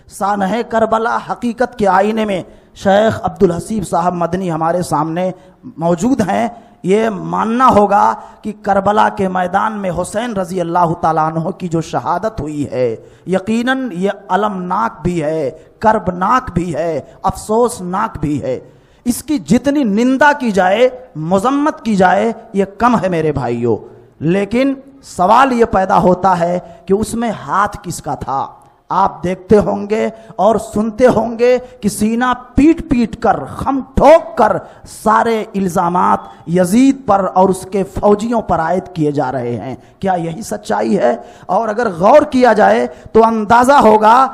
سانحہ کربلا حقیقت کے آئینے میں شیخ عبدالحسیب صاحب مدنی ہمارے سامنے موجود ہیں. یہ ماننا ہوگا کہ کربلا کے میدان میں حسین رضی اللہ تعالیٰ عنہ کی جو شہادت ہوئی ہے یقیناً یہ المناک بھی ہے، کربناک بھی ہے، افسوسناک بھی ہے. اس کی جتنی نندا کی جائے، مذمت کی جائے، یہ کم ہے میرے بھائیوں. لیکن سوال یہ پیدا ہوتا ہے کہ اس میں ہاتھ کس کا تھا؟ آپ دیکھتے ہوں گے اور سنتے ہوں گے کہ سینہ پیٹ پیٹ کر، خم ٹھوک کر سارے الزامات یزید پر اور اس کے فوجیوں پر عائد کیے جا رہے ہیں. کیا یہی سچائی ہے؟ اور اگر غور کیا جائے تو اندازہ ہوگا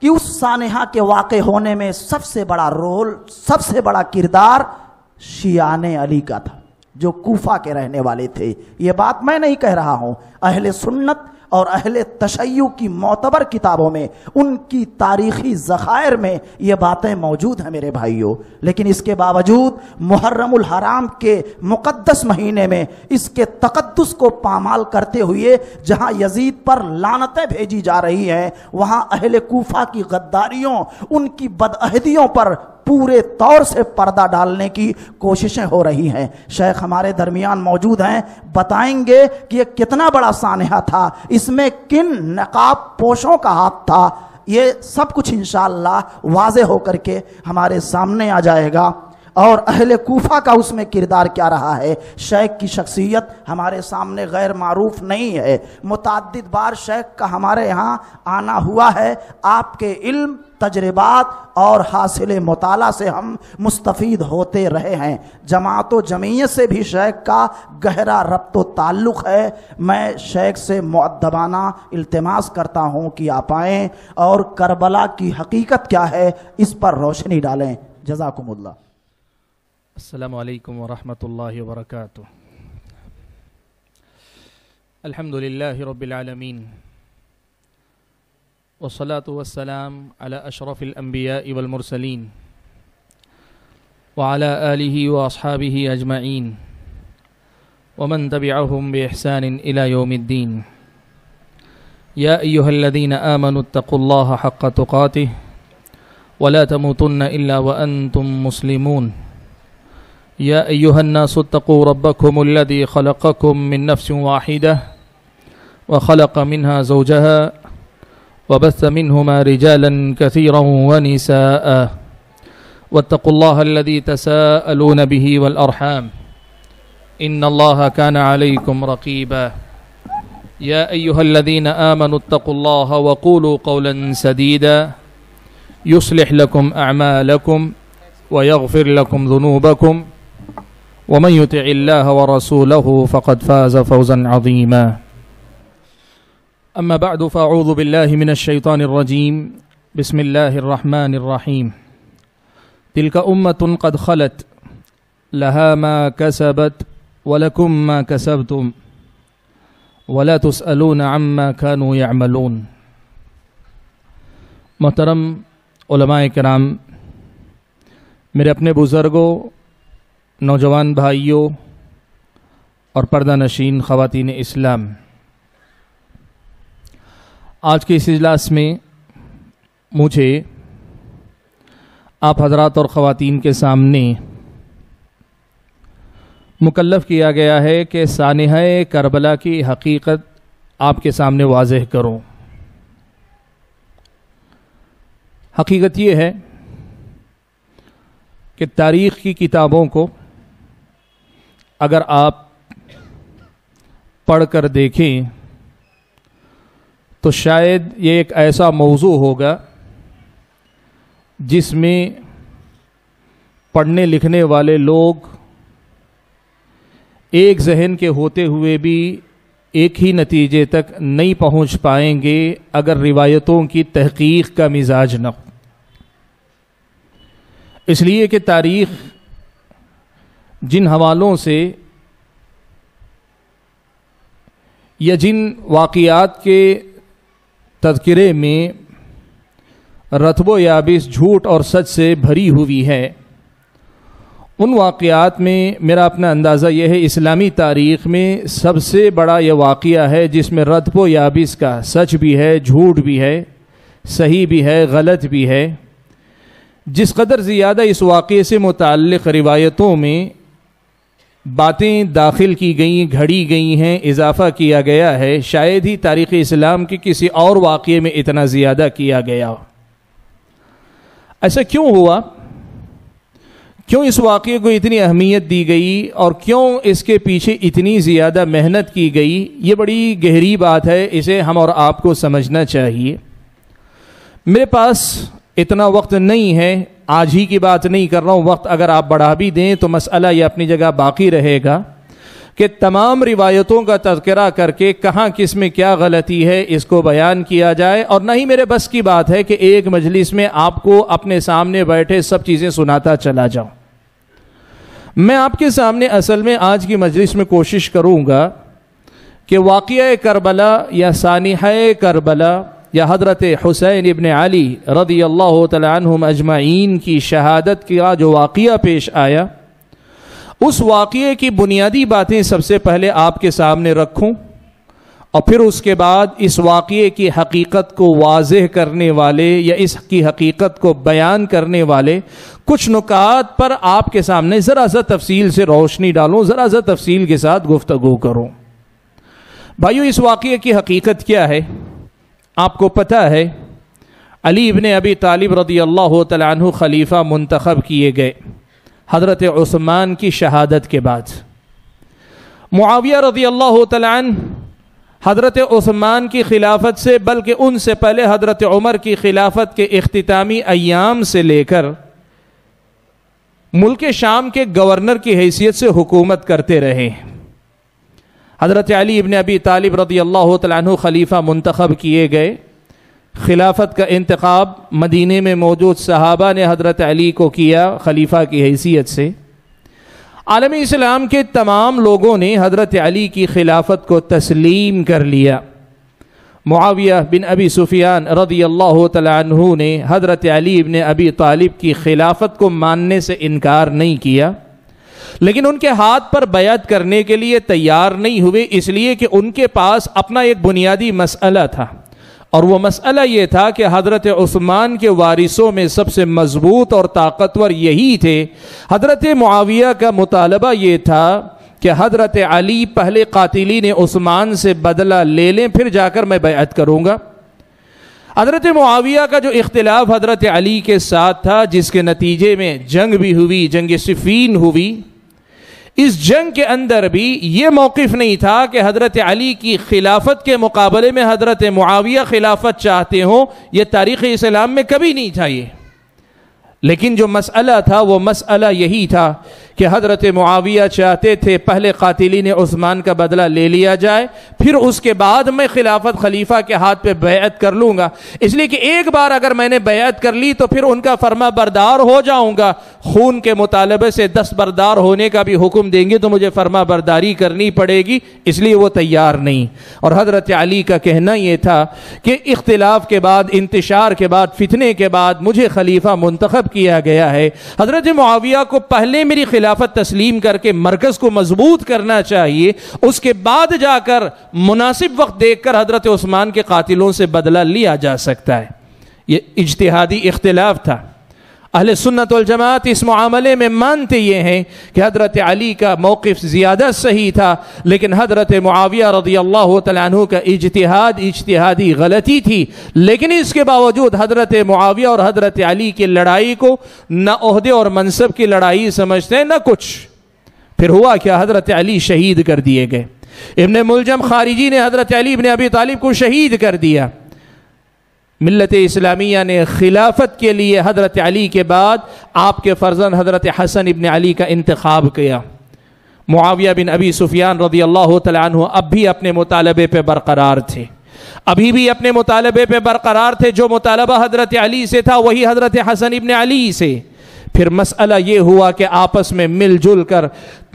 کہ اس سانحہ کے واقع ہونے میں سب سے بڑا رول، سب سے بڑا کردار شیعان علی کا تھا، جو کوفہ کے رہنے والے تھے. یہ بات میں نہیں کہہ رہا ہوں، اہل سنت اور اہل تشیع کی معتبر کتابوں میں، ان کی تاریخی ذخائر میں یہ باتیں موجود ہیں میرے بھائیوں. لیکن اس کے باوجود محرم الحرام کے مقدس مہینے میں اس کے تقدس کو پامال کرتے ہوئے جہاں یزید پر لعنتیں بھیجی جا رہی ہیں، وہاں اہل کوفہ کی غداریوں، ان کی بدعہدیوں پر پورے طور سے پردہ ڈالنے کی کوششیں ہو رہی ہیں. شیخ ہمارے درمیان موجود ہیں، بتائیں گے کہ یہ کتنا بڑا سانحہ تھا، اس میں کن نقاب پوشوں کا ہاتھ تھا. یہ سب کچھ انشاءاللہ واضح ہو کر کے ہمارے سامنے آ جائے گا. اور اہل کوفہ کا اس میں کردار کیا رہا ہے. شیخ کی شخصیت ہمارے سامنے غیر معروف نہیں ہے. متعدد بار شیخ کا ہمارے یہاں آنا ہوا ہے. آپ کے علم، تجربات اور حاصل مطالعہ سے ہم مستفید ہوتے رہے ہیں. جماعت و جمعیت سے بھی شیخ کا گہرا ربط و تعلق ہے. میں شیخ سے مؤدبانہ التماس کرتا ہوں کہ آپ آئیں اور کربلا کی حقیقت کیا ہے اس پر روشنی ڈالیں. جزاکم اللہ. السلام علیکم ورحمۃ اللہ وبرکاتہ. الحمد للہ رب العالمین والصلاة والسلام على اشرف الانبیاء والمرسلین وعلى آلہ واصحابہ اجمعین ومن تبعهم بإحسان الى یوم الدین. یا ایہا الذین آمنوا اتقوا اللہ حق تقاته ولا تموتن الا وانتم مسلمون. یا ایہا الناس اتقوا ربکم الذی خلقکم من نفس واحدہ وخلق منها زوجها وبث منهما رجالا كثيرا ونساء واتقوا الله الذي تساءلون به والأرحام إن الله كان عليكم رقيبا. يا أيها الذين آمنوا اتقوا الله وقولوا قولا سديدا يصلح لكم أعمالكم ويغفر لكم ذنوبكم ومن يطع الله ورسوله فقد فاز فوزا عظيما. اما بعد فاعوذ باللہ من الشیطان الرجیم. بسم اللہ الرحمن الرحیم. تلک امۃ قد خلت لها ما كسبت ولکم ما کسبتم ولا تسألون عما كانوا يعملون. محترم علماء کرام، میرے اپنے بزرگوں، نوجوان بھائیوں اور پردہ نشین خواتین اسلام، آج کے اس اجلاس میں مجھے آپ حضرات اور خواتین کے سامنے مکلف کیا گیا ہے کہ سانحہ کربلا کی حقیقت آپ کے سامنے واضح کروں. حقیقت یہ ہے کہ تاریخ کی کتابوں کو اگر آپ پڑھ کر دیکھیں تو شاید یہ ایک ایسا موضوع ہوگا جس میں پڑھنے لکھنے والے لوگ ایک ذہن کے ہوتے ہوئے بھی ایک ہی نتیجے تک نہیں پہنچ پائیں گے اگر روایتوں کی تحقیق کا مزاج نہ ہو. اس لیے کہ تاریخ جن حوالوں سے یا جن واقعات کے تذکرے میں رتب و یابس جھوٹ اور سچ سے بھری ہوئی ہے، ان واقعات میں میرا اپنا اندازہ یہ ہے اسلامی تاریخ میں سب سے بڑا یہ واقعہ ہے جس میں ردب و یابس کا، سچ بھی ہے، جھوٹ بھی ہے، صحیح بھی ہے، غلط بھی ہے، جس قدر زیادہ اس واقعے سے متعلق روایتوں میں باتیں داخل کی گئیں، گھڑی گئی ہیں، اضافہ کیا گیا ہے، شاید ہی تاریخ اسلام کے کسی اور واقعے میں اتنا زیادہ کیا گیا۔ ایسا کیوں ہوا؟ کیوں اس واقعے کو اتنی اہمیت دی گئی اور کیوں اس کے پیچھے اتنی زیادہ محنت کی گئی؟ یہ بڑی گہری بات ہے، اسے ہم اور آپ کو سمجھنا چاہیے۔ میرے پاس اتنا وقت نہیں ہے، آج ہی کی بات نہیں کر رہا ہوں، وقت اگر آپ بڑھا بھی دیں تو مسئلہ یہ اپنی جگہ باقی رہے گا کہ تمام روایتوں کا تذکرہ کر کے کہاں کس میں کیا غلطی ہے اس کو بیان کیا جائے، اور نہ ہی میرے بس کی بات ہے کہ ایک مجلس میں آپ کو اپنے سامنے بیٹھے سب چیزیں سناتا چلا جاؤں۔ میں آپ کے سامنے اصل میں آج کی مجلس میں کوشش کروں گا کہ واقعہ کربلا یا سانحہ کربلا یا حضرت حسین ابن علی رضی اللہ تعالی عنہم اجمعین کی شہادت کا جو واقعہ پیش آیا، اس واقعے کی بنیادی باتیں سب سے پہلے آپ کے سامنے رکھوں، اور پھر اس کے بعد اس واقعے کی حقیقت کو واضح کرنے والے یا اس کی حقیقت کو بیان کرنے والے کچھ نکات پر آپ کے سامنے ذرا سا تفصیل سے روشنی ڈالوں، ذرا سا تفصیل کے ساتھ گفتگو کروں۔ بھائیو، اس واقعے کی حقیقت کیا ہے؟ آپ کو پتہ ہے علی ابن ابی طالب رضی اللہ تعالی عنہ خلیفہ منتخب کیے گئے حضرت عثمان کی شہادت کے بعد۔ معاویہ رضی اللہ تعالی عنہ حضرت عثمان کی خلافت سے، بلکہ ان سے پہلے حضرت عمر کی خلافت کے اختتامی ایام سے لے کر ملک شام کے گورنر کی حیثیت سے حکومت کرتے رہے۔ حضرت علی ابن ابی طالب رضی اللہ تعالیٰ عنہ خلیفہ منتخب کیے گئے۔ خلافت کا انتخاب مدینے میں موجود صحابہ نے حضرت علی کو کیا خلیفہ کی حیثیت سے۔ عالم اسلام کے تمام لوگوں نے حضرت علی کی خلافت کو تسلیم کر لیا۔ معاویہ بن ابی سفیان رضی اللہ تعالیٰ عنہ نے حضرت علی ابن ابی طالب کی خلافت کو ماننے سے انکار نہیں کیا، لیکن ان کے ہاتھ پر بیعت کرنے کے لیے تیار نہیں ہوئے، اس لیے کہ ان کے پاس اپنا ایک بنیادی مسئلہ تھا، اور وہ مسئلہ یہ تھا کہ حضرت عثمان کے وارثوں میں سب سے مضبوط اور طاقتور یہی تھے۔ حضرت معاویہ کا مطالبہ یہ تھا کہ حضرت علی پہلے قاتلین عثمان سے بدلہ لے لیں، پھر جا کر میں بیعت کروں گا۔ حضرت معاویہ کا جو اختلاف حضرت علی کے ساتھ تھا، جس کے نتیجے میں جنگ بھی ہوئی، جنگ صفین ہوئی، اس جنگ کے اندر بھی یہ موقف نہیں تھا کہ حضرت علی کی خلافت کے مقابلے میں حضرت معاویہ خلافت چاہتے ہوں، یہ تاریخ اسلام میں کبھی نہیں تھا یہ۔ لیکن جو مسئلہ تھا وہ مسئلہ یہی تھا کہ حضرت معاویہ چاہتے تھے پہلے قاتلین عثمان کا بدلہ لے لیا جائے، پھر اس کے بعد میں خلافت خلیفہ کے ہاتھ پہ بیعت کر لوں گا، اس لیے کہ ایک بار اگر میں نے بیعت کر لی تو پھر ان کا فرما بردار ہو جاؤں گا۔ خون کے مطالبے سے دستبردار ہونے کا بھی حکم دیں گے تو مجھے فرما برداری کرنی پڑے گی، اس لیے وہ تیار نہیں۔ اور حضرت علی کا کہنا یہ تھا کہ اختلاف کے بعد، انتشار کے بعد، فتنے کے بعد مجھے خلیفہ منتخب کیا گیا ہے، حضرت معاویہ کو پہلے میری خلافت تسلیم کر کے مرکز کو مضبوط کرنا چاہیے، اس کے بعد جا کر مناسب وقت دیکھ کر حضرت عثمان کے قاتلوں سے بدلہ لیا جا سکتا ہے۔ یہ اجتہادی اختلاف تھا۔ اہل سنت والجماعت اس معاملے میں مانتے یہ ہیں کہ حضرت علی کا موقف زیادہ صحیح تھا، لیکن حضرت معاویہ رضی اللہ تعالیٰ عنہ کا اجتہادی غلطی تھی۔ لیکن اس کے باوجود حضرت معاویہ اور حضرت علی کی لڑائی کو نہ عہدے اور منصب کی لڑائی سمجھتے ہیں نہ کچھ۔ پھر ہوا کیا؟ حضرت علی شہید کر دیے گئے۔ ابن ملجم خارجی نے حضرت علی ابن ابی طالب کو شہید کر دیا۔ ملت اسلامیہ نے خلافت کے لیے حضرت علی کے بعد آپ کے فرزند حضرت حسن ابن علی کا انتخاب کیا۔ معاویہ بن ابی سفیان رضی اللہ تعالیٰ عنہ اب بھی اپنے مطالبے پہ برقرار تھے، ابھی بھی اپنے مطالبے پہ برقرار تھے۔ جو مطالبہ حضرت علی سے تھا وہی حضرت حسن ابن علی سے۔ پھر مسئلہ یہ ہوا کہ آپس میں مل جل کر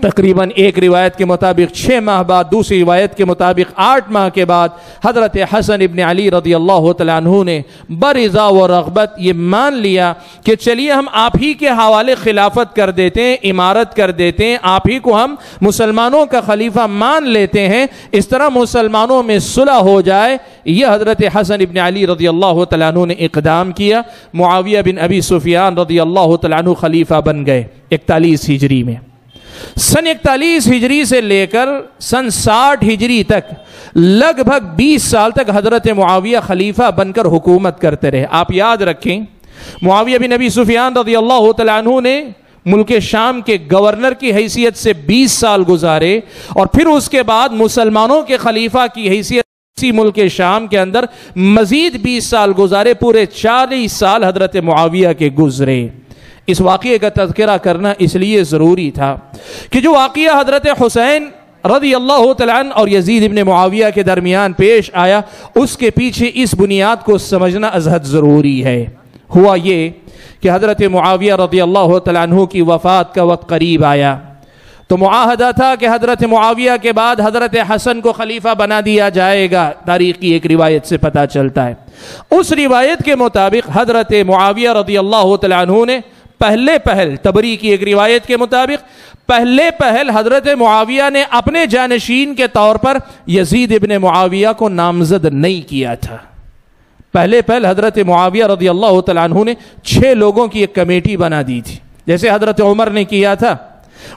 تقریباً ایک روایت کے مطابق 6 ماہ بعد، دوسری روایت کے مطابق 8 ماہ کے بعد حضرت حسن ابن علی رضی اللہ تعالیٰ عنہ نے برضا و رغبت یہ مان لیا کہ چلیے ہم آپ ہی کے حوالے خلافت کر دیتے ہیں، امارت کر دیتے ہیں، آپ ہی کو ہم مسلمانوں کا خلیفہ مان لیتے ہیں، اس طرح مسلمانوں میں صلح ہو جائے۔ یہ حضرت حسن ابن علی رضی اللہ تعالیٰ عنہ نے اقدام کیا۔ معاویہ بن ابی سفیان رضی اللہ تعالیٰ عنہ خلیفہ بن گئے 41 ہجری میں۔ سن 41 ہجری سے لے کر سن 60 ہجری تک لگ بھگ 20 سال تک حضرت معاویہ خلیفہ بن کر حکومت کرتے رہے۔ آپ یاد رکھیں معاویہ بن ابی سفیان رضی اللہ تعالیٰ عنہ نے ملک شام کے گورنر کی حیثیت سے 20 سال گزارے، اور پھر اس کے بعد مسلمانوں کے خلیفہ کی حیثیت اسی ملک شام کے اندر مزید 20 سال گزارے۔ پورے 40 سال حضرت معاویہ کے گزرے۔ اس واقعے کا تذکرہ کرنا اس لیے ضروری تھا کہ جو واقعہ حضرت حسین رضی اللہ تعالیٰ عنہ اور یزید ابن معاویہ کے درمیان پیش آیا، اس کے پیچھے اس بنیاد کو سمجھنا ازحد ضروری ہے۔ ہوا یہ کہ حضرت معاویہ رضی اللہ تعالیٰ عنہ کی وفات کا وقت قریب آیا، تو معاہدہ تھا کہ حضرت معاویہ کے بعد حضرت حسن کو خلیفہ بنا دیا جائے گا۔ تاریخ کی ایک روایت سے پتہ چلتا ہے، اس روایت کے مطابق حضرت معاویہ رضی اللہ تعالیٰ عنہ نے پہل تبری کی ایک روایت کے مطابق پہل حضرت معاویہ نے اپنے جانشین کے طور پر یزید ابن معاویہ کو نامزد نہیں کیا تھا۔ پہل حضرت معاویہ رضی اللہ تعالیٰ عنہ نے 6 لوگوں کی ایک کمیٹی بنا دی تھی، جیسے حضرت عمر نے کیا تھا،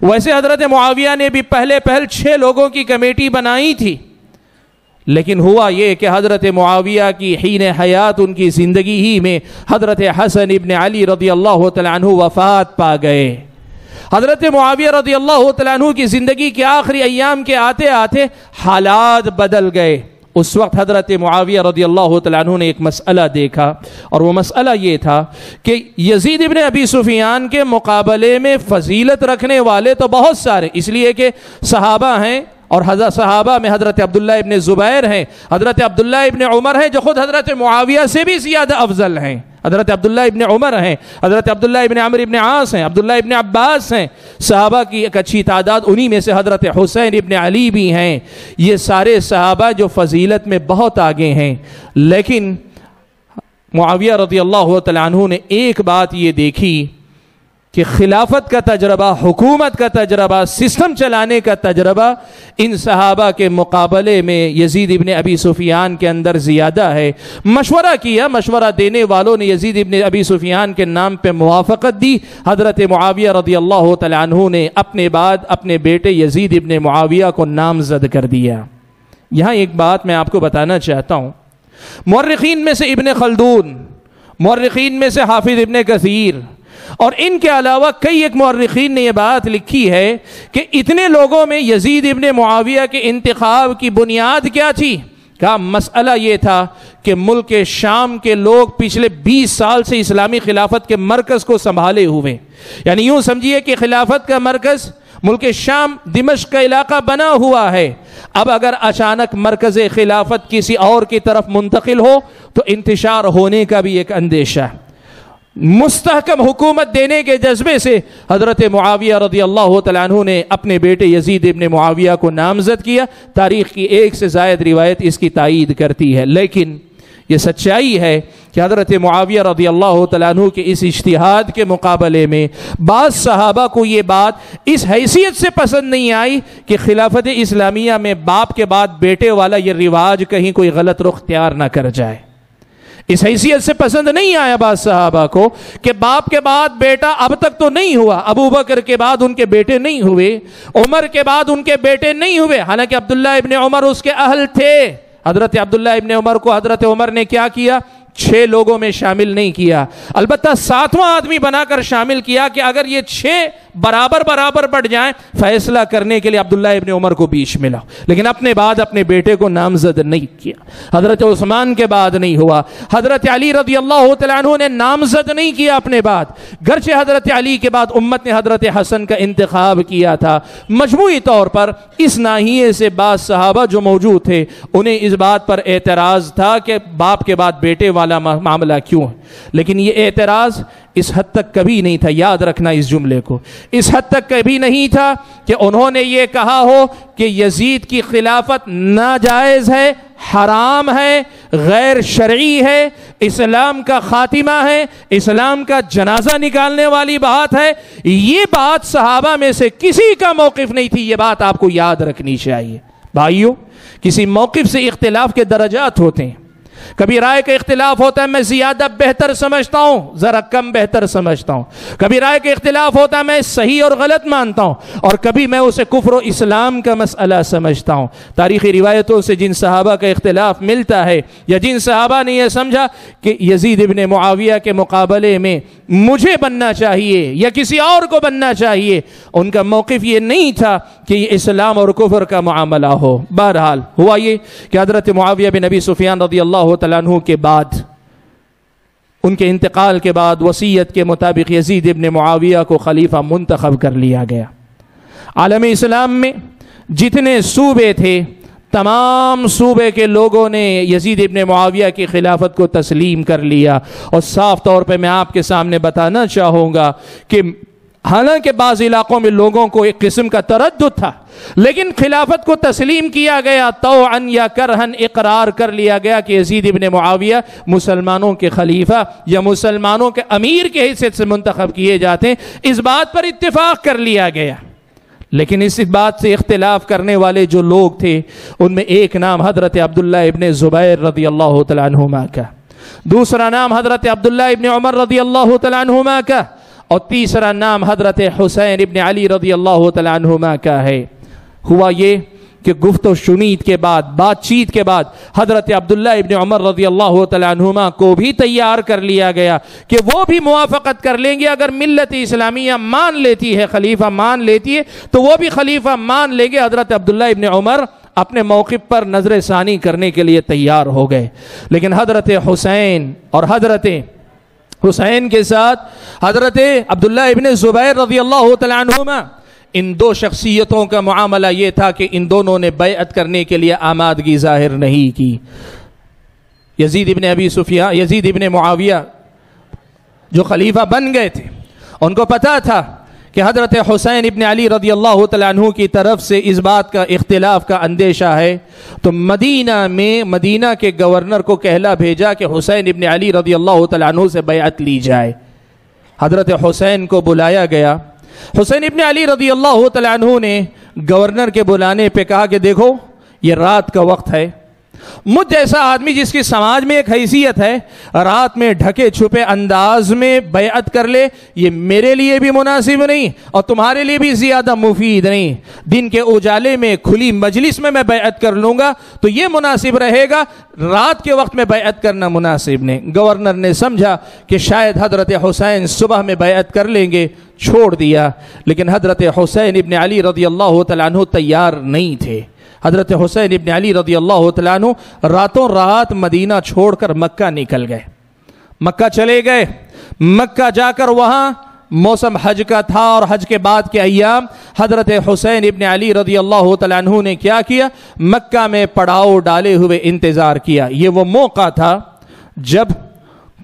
ویسے حضرت معاویہ نے بھی پہل 6 لوگوں کی کمیٹی بنائی تھی۔ لیکن ہوا یہ کہ حضرت معاویہ کی حین حیات ان کی زندگی ہی میں حضرت حسن ابن علی رضی اللہ تعالیٰ عنہ وفات پا گئے۔ حضرت معاویہ رضی اللہ تعالیٰ عنہ کی زندگی کے آخری ایام کے آتے آتے حالات بدل گئے۔ اس وقت حضرت معاویہ رضی اللہ تعالیٰ عنہ نے ایک مسئلہ دیکھا، اور وہ مسئلہ یہ تھا کہ یزید ابن ابی سفیان کے مقابلے میں فضیلت رکھنے والے تو بہت سارے، اس لیے کہ صحابہ ہیں، اور صحابہ میں حضرت عبداللہ ابن زبیر ہیں، حضرت عبداللہ ابن عمر ہیں جو خود حضرت معاویہ سے بھی زیادہ افضل ہیں، حضرت عبداللہ ابن عمر ہیں، حضرت عبداللہ ابن عمرو ابن عاص ہیں، عبداللہ ابن عباس ہیں، صحابہ کی ایک اچھی تعداد، انہی میں سے حضرت حسین ابن علی بھی ہیں۔ یہ سارے صحابہ جو فضیلت میں بہت آگے ہیں، لیکن معاویہ رضی اللہ تعالیٰ عنہ نے ایک بات یہ دیکھی کہ خلافت کا تجربہ، حکومت کا تجربہ، سسٹم چلانے کا تجربہ ان صحابہ کے مقابلے میں یزید ابن ابی سفیان کے اندر زیادہ ہے۔ مشورہ کیا، مشورہ دینے والوں نے یزید ابن ابی سفیان کے نام پہ موافقت دی۔ حضرت معاویہ رضی اللہ تعالیٰ عنہ نے اپنے بعد اپنے بیٹے یزید ابن معاویہ کو نامزد کر دیا۔ یہاں ایک بات میں آپ کو بتانا چاہتا ہوں، مورخین میں سے ابن خلدون، مورخین میں سے حافظ ابن کثیر، اور ان کے علاوہ کئی ایک مورخین نے یہ بات لکھی ہے کہ اتنے لوگوں میں یزید ابن معاویہ کے انتخاب کی بنیاد کیا تھی؟ کہا مسئلہ یہ تھا کہ ملک شام کے لوگ پچھلے 20 سال سے اسلامی خلافت کے مرکز کو سنبھالے ہوئے، یعنی یوں سمجھیے کہ خلافت کا مرکز ملک شام دمشق کا علاقہ بنا ہوا ہے۔ اب اگر اچانک مرکز خلافت کسی اور کی طرف منتقل ہو تو انتشار ہونے کا بھی ایک اندیشہ ہے۔ مستحکم حکومت دینے کے جذبے سے حضرت معاویہ رضی اللہ تعالیٰ عنہ نے اپنے بیٹے یزید ابن معاویہ کو نامزد کیا۔ تاریخ کی 1 سے زائد روایت اس کی تائید کرتی ہے، لیکن یہ سچائی ہے کہ حضرت معاویہ رضی اللہ تعالیٰ عنہ کے اس اجتہاد کے مقابلے میں بعض صحابہ کو یہ بات اس حیثیت سے پسند نہیں آئی کہ خلافت اسلامیہ میں باپ کے بعد بیٹے والا یہ رواج کہیں کوئی غلط رخ اختیار نہ کر جائے۔ اس حیثیت سے پسند نہیں آیا بعض صحابہ کو کہ باپ کے بعد بیٹا اب تک تو نہیں ہوا، ابو بکر کے بعد ان کے بیٹے نہیں ہوئے، عمر کے بعد ان کے بیٹے نہیں ہوئے، حالانکہ عبداللہ ابن عمر اس کے اہل تھے۔ حضرت عبداللہ ابن عمر کو حضرت عمر نے کیا کیا؟ 6 لوگوں میں شامل نہیں کیا، البتہ 7واں آدمی بنا کر شامل کیا کہ اگر یہ 6 برابر بڑھ جائیں فیصلہ کرنے کے لیے عبداللہ ابن عمر کو بیچ ملا، لیکن اپنے بعد اپنے بیٹے کو نامزد نہیں کیا۔ حضرت عثمان کے بعد نہیں ہوا، حضرت علی رضی اللہ تعالیٰ عنہ نے نامزد نہیں کیا اپنے بعد، گرچہ حضرت علی کے بعد امت نے حضرت حسن کا انتخاب کیا تھا۔ مجموعی طور پر اس ناحیے سے بعض صحابہ جو موجود تھے انہیں اس بات پر اعتراض تھا کہ باپ کے بعد بیٹے والا معاملہ کیوں ہے، لیکن یہ اعتراض اس حد تک کبھی نہیں تھا، یاد رکھنا اس جملے کو، اس حد تک کبھی نہیں تھا کہ انہوں نے یہ کہا ہو کہ یزید کی خلافت ناجائز ہے، حرام ہے، غیر شرعی ہے، اسلام کا خاتمہ ہے، اسلام کا جنازہ نکالنے والی بات ہے۔ یہ بات صحابہ میں سے کسی کا موقف نہیں تھی، یہ بات آپ کو یاد رکھنی چاہیے۔ بھائیو، کسی موقف سے اختلاف کے درجات ہوتے ہیں، کبھی رائے کا اختلاف ہوتا ہے میں زیادہ بہتر سمجھتا ہوں، ذرا کم بہتر سمجھتا ہوں، کبھی رائے کا اختلاف ہوتا ہے میں صحیح اور غلط مانتا ہوں، اور کبھی میں اسے کفر و اسلام کا مسئلہ سمجھتا ہوں۔ تاریخی روایتوں سے جن صحابہ کا اختلاف ملتا ہے یا جن صحابہ نے یہ سمجھا کہ یزید ابن معاویہ کے مقابلے میں مجھے بننا چاہیے یا کسی اور کو بننا چاہیے، ان کا موقف یہ نہیں تھا کہ یہ اسلام اور کفر کا معاملہ ہو۔ بہرحال ہوا یہ کہ حضرت معاویہ بن ابی سفیان رضی اللہ تعالیٰ عنہ کے بعد، ان کے انتقال کے بعد وصیت کے مطابق یزید ابن معاویہ کو خلیفہ منتخب کر لیا گیا۔ عالم اسلام میں جتنے صوبے تھے، تمام صوبے کے لوگوں نے یزید ابن معاویہ کی خلافت کو تسلیم کر لیا، اور صاف طور پہ میں آپ کے سامنے بتانا چاہوں گا کہ حالانکہ بعض علاقوں میں لوگوں کو ایک قسم کا تردد تھا، لیکن خلافت کو تسلیم کیا گیا، طوعاً یا کرہن اقرار کر لیا گیا کہ یزید ابن معاویہ مسلمانوں کے خلیفہ یا مسلمانوں کے امیر کے حیثیت سے منتخب کیے جاتے ہیں، اس بات پر اتفاق کر لیا گیا۔ لیکن اس بات سے اختلاف کرنے والے جو لوگ تھے، ان میں ایک نام حضرت عبداللہ ابن زبیر رضی اللہ تعالیٰ عنہما کا، دوسرا نام حضرت عبداللہ ابن عمر رضی اللہ تعالیٰ عنہما کا، اور تیسرا نام حضرت حسین ابن علی رضی اللہ تعالیٰ عنہما کا ہے۔ ہوا یہ کہ گفت و شنید کے بعد، بات چیت کے بعد، حضرت عبداللہ ابن عمر رضی اللہ تعالیٰ عنہما کو بھی تیار کر لیا گیا کہ وہ بھی موافقت کر لیں گے، اگر ملت اسلامیہ مان لیتی ہے، خلیفہ مان لیتی ہے، تو وہ بھی خلیفہ مان لیں گے۔ حضرت عبداللہ ابن عمر اپنے موقف پر نظر ثانی کرنے کے لیے تیار ہو گئے، لیکن حضرت حسین اور حضرت حسین کے ساتھ حضرت عبداللہ ابن زبیر رضی اللہ تعالیٰ عنہما، ان دو شخصیتوں کا معاملہ یہ تھا کہ ان دونوں نے بیعت کرنے کے لیے آمادگی ظاہر نہیں کی۔ یزید ابن معاویہ جو خلیفہ بن گئے تھے، ان کو پتا تھا کہ حضرت حسین ابن علی رضی اللہ تعالیٰ عنہ کی طرف سے اس بات کا اختلاف کا اندیشہ ہے، تو مدینہ کے گورنر کو کہلا بھیجا کہ حسین ابن علی رضی اللہ تعالیٰ عنہ سے بیعت لی جائے۔ حضرت حسین کو بلایا گیا۔ حسین ابن علی رضی اللہ تعالیٰ عنہ نے گورنر کے بلانے پہ کہا کہ دیکھو، یہ رات کا وقت ہے، مجھ جیسا آدمی جس کی سماج میں ایک حیثیت ہے، رات میں ڈھکے چھپے انداز میں بیعت کر لے، یہ میرے لیے بھی مناسب نہیں اور تمہارے لیے بھی زیادہ مفید نہیں۔ دن کے اجالے میں کھلی مجلس میں بیعت کر لوں گا تو یہ مناسب رہے گا، رات کے وقت میں بیعت کرنا مناسب نہیں۔ گورنر نے سمجھا کہ شاید حضرت حسین صبح میں بیعت کر لیں گے، چھوڑ دیا، لیکن حضرت حسین ابن علی رضی اللہ تعالیٰ عنہ تیار نہیں تھے۔ حضرت حسین ابن علی رضی اللہ تعالیٰ عنہ راتوں رات مدینہ چھوڑ کر مکہ نکل گئے، مکہ چلے گئے۔ مکہ جا کر وہاں موسم حج کا تھا، اور حج کے بعد کے ایام حضرت حسین ابن علی رضی اللہ تعالیٰ عنہ نے کیا کیا؟ مکہ میں پڑاؤ ڈالے ہوئے انتظار کیا۔ یہ وہ موقع تھا جب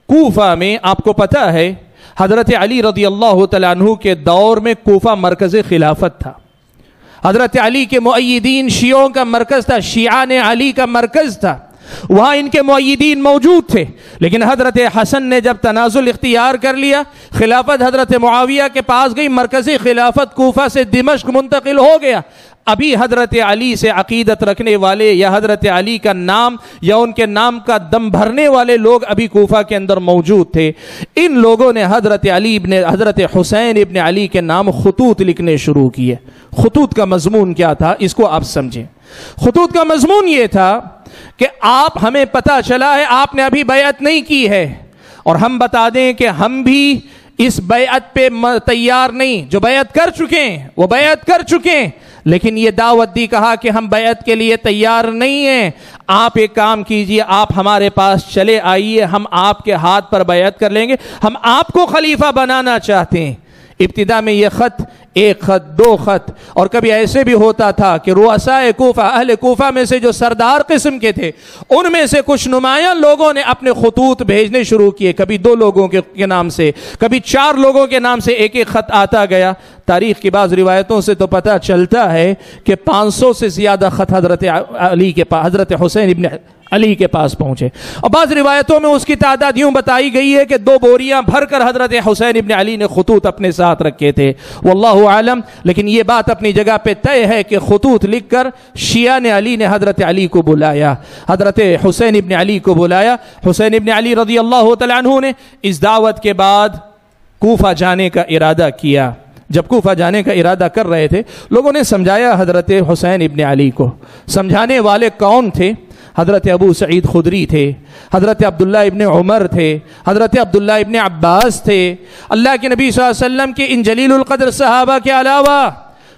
کوفہ میں، آپ کو پتہ ہے حضرت علی رضی اللہ تعالیٰ عنہ کے دور میں کوفہ مرکز خلافت تھا، حضرت علی کے مؤیدین شیعوں کا مرکز تھا، شیعان علی کا مرکز تھا، وہاں ان کے مؤیدین موجود تھے۔ لیکن حضرت حسن نے جب تنازل اختیار کر لیا، خلافت حضرت معاویہ کے پاس گئی، مرکزی خلافت کوفہ سے دمشق منتقل ہو گیا۔ ابھی حضرت علی سے عقیدت رکھنے والے یا حضرت علی کا نام یا ان کے نام کا دم بھرنے والے لوگ ابھی کوفہ کے اندر موجود تھے۔ ان لوگوں نے حضرت حسین ابن علی کے نام خطوط لکھنے شروع کیے۔ خطوط کا مضمون کیا تھا، اس کو آپ سمجھیں۔ خطوط کا مضمون یہ تھا کہ آپ، ہمیں پتہ چلا ہے آپ نے ابھی بیعت نہیں کی ہے، اور ہم بتا دیں کہ ہم بھی اس بیعت پہ تیار نہیں، جو بیعت کر چکے ہیں وہ بیعت کر چکے ہیں، لیکن یہ دعوت دی، کہا کہ ہم بیعت کے لیے تیار نہیں ہیں، آپ ایک کام کیجئے، آپ ہمارے پاس چلے آئیے، ہم آپ کے ہاتھ پر بیعت کر لیں گے، ہم آپ کو خلیفہ بنانا چاہتے ہیں۔ ابتدا میں یہ خط ایک خط، دو خط، اور کبھی ایسے بھی ہوتا تھا کہ رؤسائے کوفہ، اہل کوفہ میں سے جو سردار قسم کے تھے، ان میں سے کچھ نمایاں لوگوں نے اپنے خطوط بھیجنے شروع کیے، کبھی 2 لوگوں کے نام سے، کبھی 4 لوگوں کے نام سے ایک ایک خط آتا گیا۔ تاریخ کی بعض روایتوں سے تو پتہ چلتا ہے کہ 500 سے زیادہ خط حضرت علی کے پاس، حضرت حسین ابن علی کے پاس پہنچے، اور بعض روایتوں میں اس کی تعداد یوں بتائی گئی ہے کہ 2 بوریاں بھر کر حضرت حسین ابن علی نے خطوط اپنے ساتھ رکھے تھے، واللہ عالم۔ لیکن یہ بات اپنی جگہ پہ طے ہے کہ خطوط لکھ کر شیعہ نے علی نے حضرت علی کو بلایا، حضرت حسین ابن علی کو بلایا۔ حسین ابن علی رضی اللہ تعالیٰ عنہ نے اس دعوت کے بعد کوفہ جانے کا ارادہ کیا۔ جب کوفہ جانے کا ارادہ کر رہے تھے، لوگوں نے سمجھایا حضرت حسین ابن علی کو۔ سمجھانے والے کون تھے؟ حضرت ابو سعید خدری تھے، حضرت عبداللہ ابن عمر تھے، حضرت عبداللہ ابن عباس تھے۔ اللہ کے نبی صلی اللہ علیہ وسلم کے ان جلیل القدر صحابہ کے علاوہ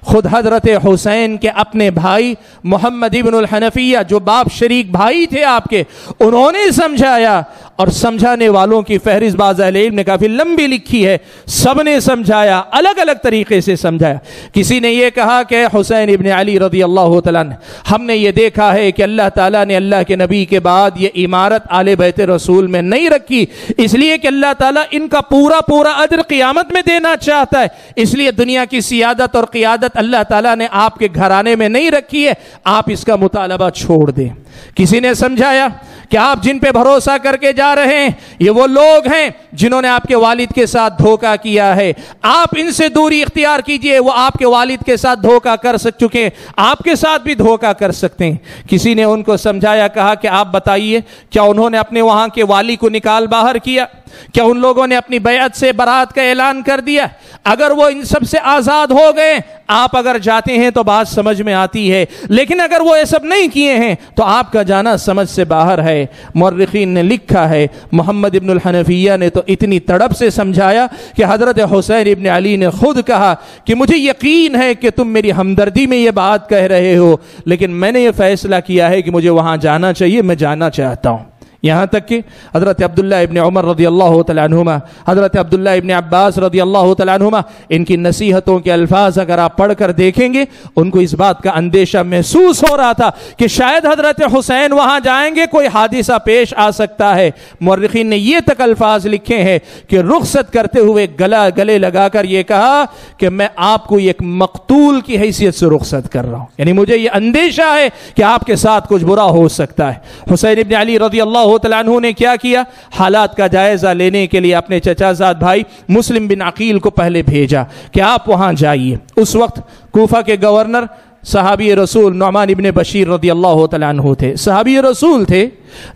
خود حضرت حسین کے اپنے بھائی محمد ابن الحنفیہ، جو باپ شریک بھائی تھے آپ کے، انہوں نے سمجھایا، اور سمجھانے والوں کی فہرست بعض اہل علم نے کافی لمبی لکھی ہے، سب نے سمجھایا، الگ الگ طریقے سے سمجھایا۔ کسی نے یہ کہا کہ حسین ابن علی رضی اللہ تعالیٰ عنہ، ہم نے یہ دیکھا ہے کہ اللہ تعالیٰ نے اللہ کے نبی کے بعد یہ امارت آل بیت رسول میں نہیں رکھی، اس لیے کہ اللہ تعالیٰ ان کا پورا اجر قیامت میں دینا چاہتا ہے، اس لیے دنیا کی سیادت اور قیادت اللہ تعالیٰ نے آپ کے گھرانے میں نہیں رکھی ہے، آپ اس کا مطالبہ چھوڑ دیں۔ کسی نے سمجھایا کہ آپ جن پہ بھروسہ کر کے جا رہے ہیں یہ وہ لوگ ہیں جنہوں نے آپ کے والد کے ساتھ دھوکہ کیا ہے، آپ ان سے دوری اختیار کیجئے، وہ آپ کے والد کے ساتھ دھوکہ کر چکے ہیں، آپ کے ساتھ بھی دھوکہ کر سکتے ہیں۔ کسی نے ان کو سمجھایا، کہا کہ آپ بتائیے کیا انہوں نے اپنے وہاں کے والی کو نکال باہر کیا؟ کیا ان لوگوں نے اپنی بیعت سے برات کا اعلان کر دیا؟ اگر وہ ان سب سے آزاد ہو گئے، آپ اگر جاتے ہیں تو بات سمجھ میں آتی ہے، لیکن اگر وہ یہ سب نہیں کیے ہیں تو آپ کا جانا سمجھ سے باہر ہے۔ مورخین نے لکھا ہے محمد ابن الحنفیہ نے تو اتنی تڑپ سے سمجھایا کہ حضرت حسین ابن علی نے خود کہا کہ مجھے یقین ہے کہ تم میری ہمدردی میں یہ بات کہہ رہے ہو، لیکن میں نے یہ فیصلہ کیا ہے کہ مجھے وہاں جانا چاہیے، میں جانا چاہتا ہوں۔ یہاں تک کہ حضرت عبداللہ ابن عمر رضی اللہ تعالیٰ عنہما، حضرت عبداللہ ابن عباس رضی اللہ تعالیٰ عنہما، ان کی نصیحتوں کے الفاظ اگر آپ پڑھ کر دیکھیں گے، ان کو اس بات کا اندیشہ محسوس ہو رہا تھا کہ شاید حضرت حسین وہاں جائیں گے، کوئی حادثہ پیش آ سکتا ہے۔ مورخین نے یہ تک الفاظ لکھے ہیں کہ رخصت کرتے ہوئے گلے لگا کر یہ کہا کہ میں آپ کو ایک مقتول کی حیثیت سے رخصت کر رہا ہوں، یعنی مجھے یہ اندیشہ ہے کہ آپ کے ساتھ کچھ برا ہو سکتا ہے۔ حسین ابن علی رضی اللہ تعالیٰ عنہ نے کیا کیا؟ حالات کا جائزہ لینے کے لیے اپنے چچا زاد بھائی مسلم بن عقیل کو پہلے بھیجا کہ آپ وہاں جائیے۔ اس وقت کوفہ کے گورنر صحابی رسول نعمان ابن بشیر رضی اللہ تعالیٰ عنہ تھے، صحابی رسول تھے،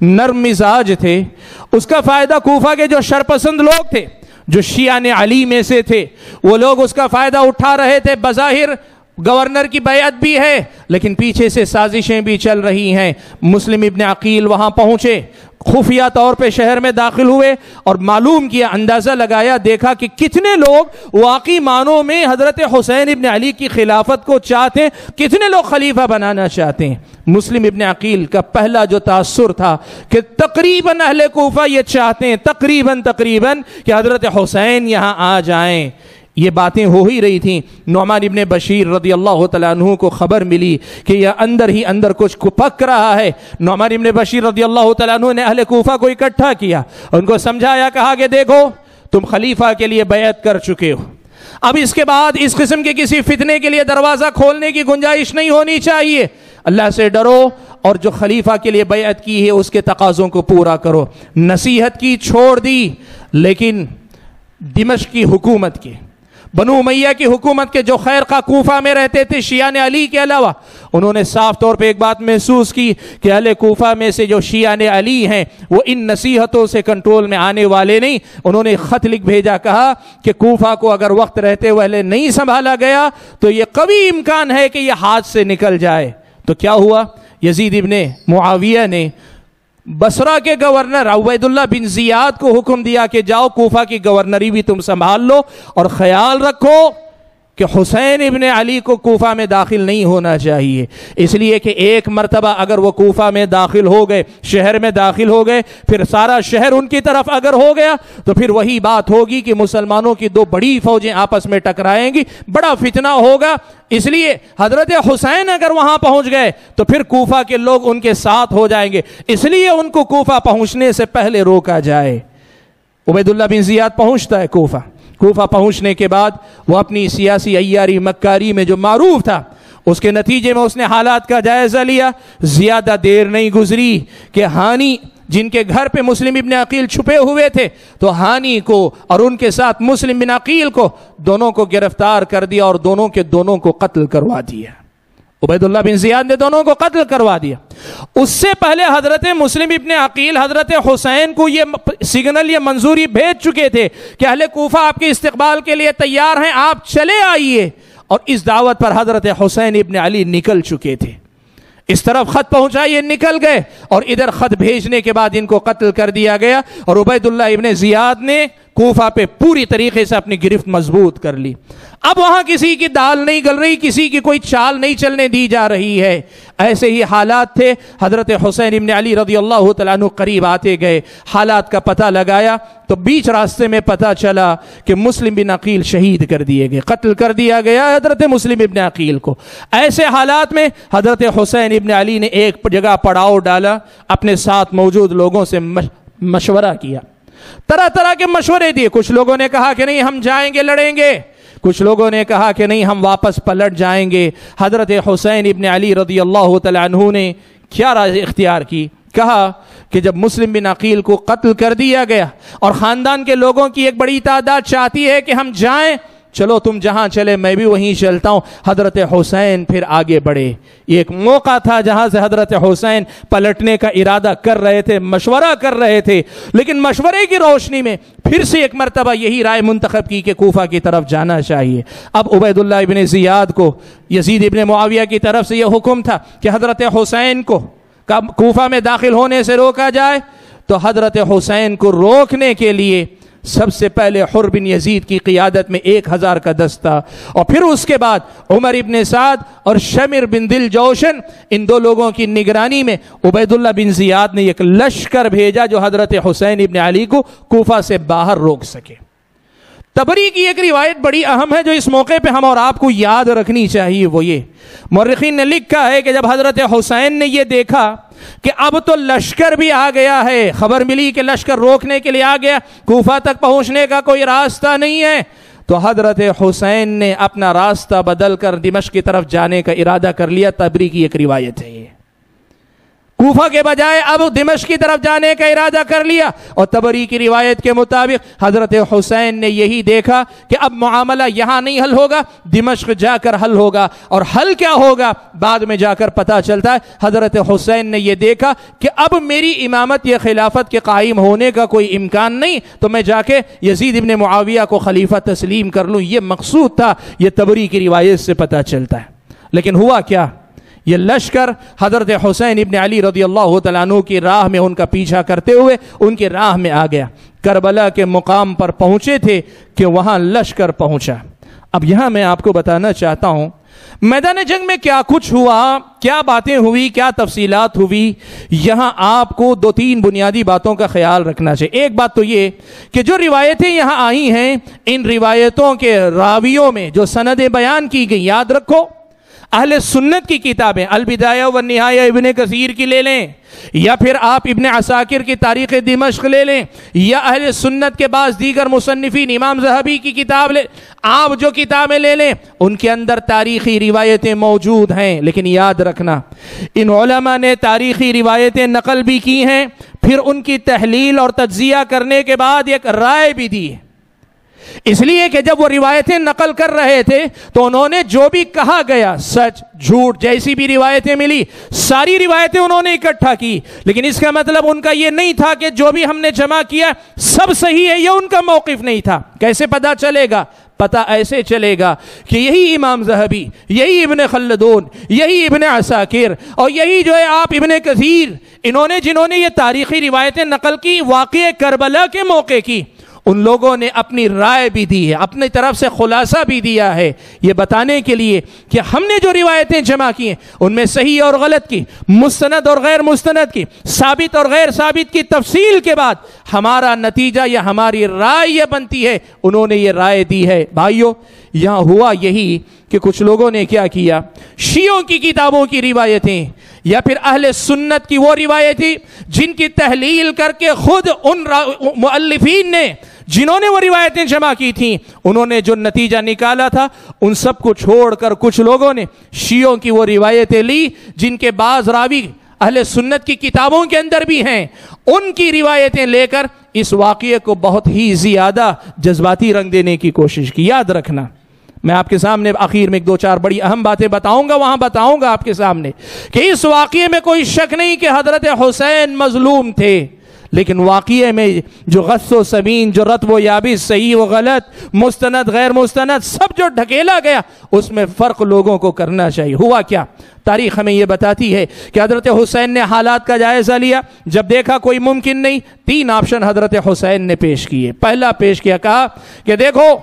نرم مزاج تھے۔ اس کا فائدہ کوفہ کے جو شرپسند لوگ تھے، جو شیعہ علی میں سے تھے، وہ لوگ اس کا فائدہ اٹھا رہے تھے۔ بظاہر گورنر کی بیعت بھی ہے لیکن پیچھے سے سازشیں بھی چل رہی ہیں۔ مسلم ابن عقیل وہاں پہنچے، خفیہ طور پہ شہر میں داخل ہوئے اور معلوم کیا، اندازہ لگایا، دیکھا کہ کتنے لوگ واقعی معنوں میں حضرت حسین ابن علی کی خلافت کو چاہتے ہیں، کتنے لوگ خلیفہ بنانا چاہتے ہیں۔ مسلم ابن عقیل کا پہلا جو تاثر تھا کہ تقریباً اہل کوفہ یہ چاہتے ہیں تقریباً کہ حضرت حسین یہاں آ جائیں۔ یہ باتیں ہو ہی رہی تھیں۔ نعمان ابن بشیر رضی اللہ تعالیٰ عنہ کو خبر ملی کہ یہ اندر ہی اندر کچھ پک رہا ہے۔ نعمان ابن بشیر رضی اللہ تعالیٰ عنہ نے اہل کوفہ کو اکٹھا کیا، ان کو سمجھایا، کہا کہ دیکھو تم خلیفہ کے لیے بیعت کر چکے ہو، اب اس کے بعد اس قسم کے کسی فتنے کے لیے دروازہ کھولنے کی گنجائش نہیں ہونی چاہیے۔ اللہ سے ڈرو اور جو خلیفہ کے لیے بیعت کی ہے اس کے تقاضوں کو پورا کرو۔ نصیحت کی، چھوڑ دی، لیکن دمشق کی حکومت کے، بنو امیہ کی حکومت کے جو خیر خواہ کوفہ میں رہتے تھے شیعہ علی کے علاوہ، انہوں نے صاف طور پہ ایک بات محسوس کی کہ اہل کوفہ میں سے جو شیعہ علی ہیں وہ ان نصیحتوں سے کنٹرول میں آنے والے نہیں۔ انہوں نے خط لکھ بھیجا، کہا کہ کوفہ کو اگر وقت رہتے ہوئے نہیں سنبھالا گیا تو یہ قوی امکان ہے کہ یہ ہاتھ سے نکل جائے۔ تو کیا ہوا؟ یزید ابن معاویہ نے بصرہ کے گورنر عبید اللہ بن زیاد کو حکم دیا کہ جاؤ کوفہ کی گورنری بھی تم سنبھال لو اور خیال رکھو کہ حسین ابن علی کو کوفہ میں داخل نہیں ہونا چاہیے، اس لیے کہ ایک مرتبہ اگر وہ کوفہ میں داخل ہو گئے، شہر میں داخل ہو گئے، پھر سارا شہر ان کی طرف اگر ہو گیا تو پھر وہی بات ہوگی کہ مسلمانوں کی دو بڑی فوجیں آپس میں ٹکرائیں گی، بڑا فتنہ ہوگا۔ اس لیے حضرت حسین اگر وہاں پہنچ گئے تو پھر کوفہ کے لوگ ان کے ساتھ ہو جائیں گے، اس لیے ان کو کوفہ پہنچنے سے پہلے روکا جائے۔ عبید اللہ بن زیاد پہنچتا ہے کوفہ پہنچنے کے بعد وہ اپنی سیاسی عیاری مکاری میں جو معروف تھا، اس کے نتیجے میں اس نے حالات کا جائزہ لیا۔ زیادہ دیر نہیں گزری کہ ہانی جن کے گھر پہ مسلم ابن عقیل چھپے ہوئے تھے، تو ہانی کو اور ان کے ساتھ مسلم بن عقیل کو دونوں کو گرفتار کر دیا اور دونوں کو قتل کروا دیا۔ عبید اللہ بن زیاد نے دونوں کو قتل کروا دیا۔ اس سے پہلے حضرت مسلم ابن عقیل حضرت حسین کو یہ سگنل، یہ منظوری بھیج چکے تھے کہ اہل کوفہ آپ کے استقبال کے لیے تیار ہیں، آپ چلے آئیے، اور اس دعوت پر حضرت حسین ابن علی نکل چکے تھے۔ اس طرف خط پہنچائیے، نکل گئے، اور ادھر خط بھیجنے کے بعد ان کو قتل کر دیا گیا، اور عبید اللہ ابن زیاد نے کوفہ پہ پوری طریقے سے اپنی گرفت مضبوط کر لی۔ اب وہاں کسی کی دال نہیں گل رہی، کسی کی کوئی چال نہیں چلنے دی جا رہی ہے۔ ایسے ہی حالات تھے۔ حضرت حسین ابن علی رضی اللہ تعالیٰ عنہ قریب آتے گئے، حالات کا پتہ لگایا تو بیچ راستے میں پتہ چلا کہ مسلم بن عقیل شہید کر دیے گئے، قتل کر دیا گیا حضرت مسلم ابن عقیل کو۔ ایسے حالات میں حضرت حسین ابن علی نے ایک جگہ پڑاؤ ڈالا، اپنے ساتھ موجود لوگوں سے مشورہ کیا، طرح طرح کے مشورے دیے۔ کچھ لوگوں نے کہا کہ نہیں ہم جائیں گے، لڑیں گے، کچھ لوگوں نے کہا کہ نہیں ہم واپس پلٹ جائیں گے۔ حضرت حسین ابن علی رضی اللہ تعالیٰ عنہ نے کیا رائے اختیار کی؟ کہا کہ جب مسلم بن عقیل کو قتل کر دیا گیا اور خاندان کے لوگوں کی ایک بڑی تعداد چاہتی ہے کہ ہم جائیں، چلو تم جہاں چلے میں بھی وہیں چلتا ہوں۔ حضرت حسین پھر آگے بڑھے۔ یہ ایک موقع تھا جہاں سے حضرت حسین پلٹنے کا ارادہ کر رہے تھے، مشورہ کر رہے تھے، لیکن مشورے کی روشنی میں پھر سے ایک مرتبہ یہی رائے منتخب کی کہ کوفہ کی طرف جانا چاہیے۔ اب عبید اللہ ابن زیاد کو یزید ابن معاویہ کی طرف سے یہ حکم تھا کہ حضرت حسین کو کوفہ میں داخل ہونے سے روکا جائے، تو حضرت حسین کو روکنے کے لیے سب سے پہلے حر بن یزید کی قیادت میں 1000 کا دستہ، اور پھر اس کے بعد عمر ابن سعد اور شمر بن دل جوشن، ان دو لوگوں کی نگرانی میں عبید اللہ بن زیاد نے ایک لشکر بھیجا جو حضرت حسین ابن علی کو کوفہ سے باہر روک سکے۔ تبری کی ایک روایت بڑی اہم ہے جو اس موقع پہ ہم اور آپ کو یاد رکھنی چاہیے، وہ یہ مورخین نے لکھا ہے کہ جب حضرت حسین نے یہ دیکھا کہ اب تو لشکر بھی آ گیا ہے، خبر ملی کہ لشکر روکنے کے لیے آ گیا، کوفہ تک پہنچنے کا کوئی راستہ نہیں ہے، تو حضرت حسین نے اپنا راستہ بدل کر دمشق کی طرف جانے کا ارادہ کر لیا۔ تبری کی ایک روایت ہے، یہ کوفہ کے بجائے اب دمشق کی طرف جانے کا ارادہ کر لیا، اور تبری کی روایت کے مطابق حضرت حسین نے یہی دیکھا کہ اب معاملہ یہاں نہیں حل ہوگا، دمشق جا کر حل ہوگا، اور حل کیا ہوگا بعد میں جا کر پتہ چلتا ہے۔ حضرت حسین نے یہ دیکھا کہ اب میری امامت یا خلافت کے قائم ہونے کا کوئی امکان نہیں، تو میں جا کے یزید ابن معاویہ کو خلیفہ تسلیم کر لوں، یہ مقصود تھا۔ یہ تبری کی روایت سے پتہ چلتا ہے۔ لیکن ہوا کیا؟ یہ لشکر حضرت حسین ابن علی رضی اللہ تعالیٰ عنہ کی راہ میں ان کا پیچھا کرتے ہوئے ان کی راہ میں آ گیا۔ کربلا کے مقام پر پہنچے تھے کہ وہاں لشکر پہنچا۔ اب یہاں میں آپ کو بتانا چاہتا ہوں میدان جنگ میں کیا کچھ ہوا، کیا باتیں ہوئی، کیا تفصیلات ہوئی۔ یہاں آپ کو 2-3 بنیادی باتوں کا خیال رکھنا چاہیے۔ ایک بات تو یہ کہ جو روایتیں یہاں آئی ہیں، ان روایتوں کے راویوں میں جو سندیں بیان کی گئی، یاد رکھو اہل سنت کی کتابیں، البدایہ والنہایہ ابن کثیر کی لے لیں، یا پھر آپ ابن عساکر کی تاریخ دمشق لے لیں، یا اہل سنت کے بعض دیگر مصنفین، امام ذہبی کی کتاب لے، آپ جو کتابیں لے لیں ان کے اندر تاریخی روایتیں موجود ہیں۔ لیکن یاد رکھنا ان علماء نے تاریخی روایتیں نقل بھی کی ہیں، پھر ان کی تحلیل اور تجزیہ کرنے کے بعد ایک رائے بھی دی ہے۔ اس لیے کہ جب وہ روایتیں نقل کر رہے تھے تو انہوں نے جو بھی کہا گیا، سچ جھوٹ جیسی بھی روایتیں ملی، ساری روایتیں انہوں نے اکٹھا کی، لیکن اس کا مطلب ان کا یہ نہیں تھا کہ جو بھی ہم نے جمع کیا سب صحیح ہے، یہ ان کا موقف نہیں تھا۔ کیسے پتہ چلے گا؟ پتہ ایسے چلے گا کہ یہی امام ذہبی، یہی ابن خلدون، یہی ابن عساکر، اور یہی جو ہے آپ ابن کثیر، جنہوں نے یہ تاریخی روایتیں نقل کی واقعہ کربلا کے موقع کی، ان لوگوں نے اپنی رائے بھی دی ہے، اپنی طرف سے خلاصہ بھی دیا ہے، یہ بتانے کے لیے کہ ہم نے جو روایتیں جمع کی ہیں ان میں صحیح اور غلط کی، مستند اور غیر مستند کی، ثابت اور غیر ثابت کی تفصیل کے بعد ہمارا نتیجہ یا ہماری رائے یہ بنتی ہے، انہوں نے یہ رائے دی ہے۔ بھائیو، یہاں ہوا یہی کہ کچھ لوگوں نے کیا کیا، شیعوں کی کتابوں کی روایتیں یا پھر اہل سنت کی وہ روایتیں جن کی تحلیل کر کے خود ان مؤلفین نے جنہوں نے وہ روایتیں جمع کی تھیں انہوں نے جو نتیجہ نکالا تھا، ان سب کو چھوڑ کر کچھ لوگوں نے شیعوں کی وہ روایتیں لی جن کے بعض راوی اہل سنت کی کتابوں کے اندر بھی ہیں، ان کی روایتیں لے کر اس واقعے کو بہت ہی زیادہ جذباتی رنگ دینے کی کوشش کی۔ یاد رکھنا، میں آپ کے سامنے آخر میں ایک دو چار بڑی اہم باتیں بتاؤں گا، وہاں بتاؤں گا آپ کے سامنے کہ اس واقعے میں کوئی شک نہیں کہ حضرت حسین مظلوم تھے، لیکن واقعے میں جو غث و سمین، جو رطب و یابس، صحیح و غلط، مستند غیر مستند، سب جو ڈھکیلا گیا اس میں فرق لوگوں کو کرنا چاہیے۔ ہوا کیا؟ تاریخ ہمیں یہ بتاتی ہے کہ حضرت حسین نے حالات کا جائزہ لیا، جب دیکھا کوئی ممکن نہیں، 3 آپشن حضرت حسین نے پیش کیے۔ پہلا پیش کیا، کہا کہ دیکھو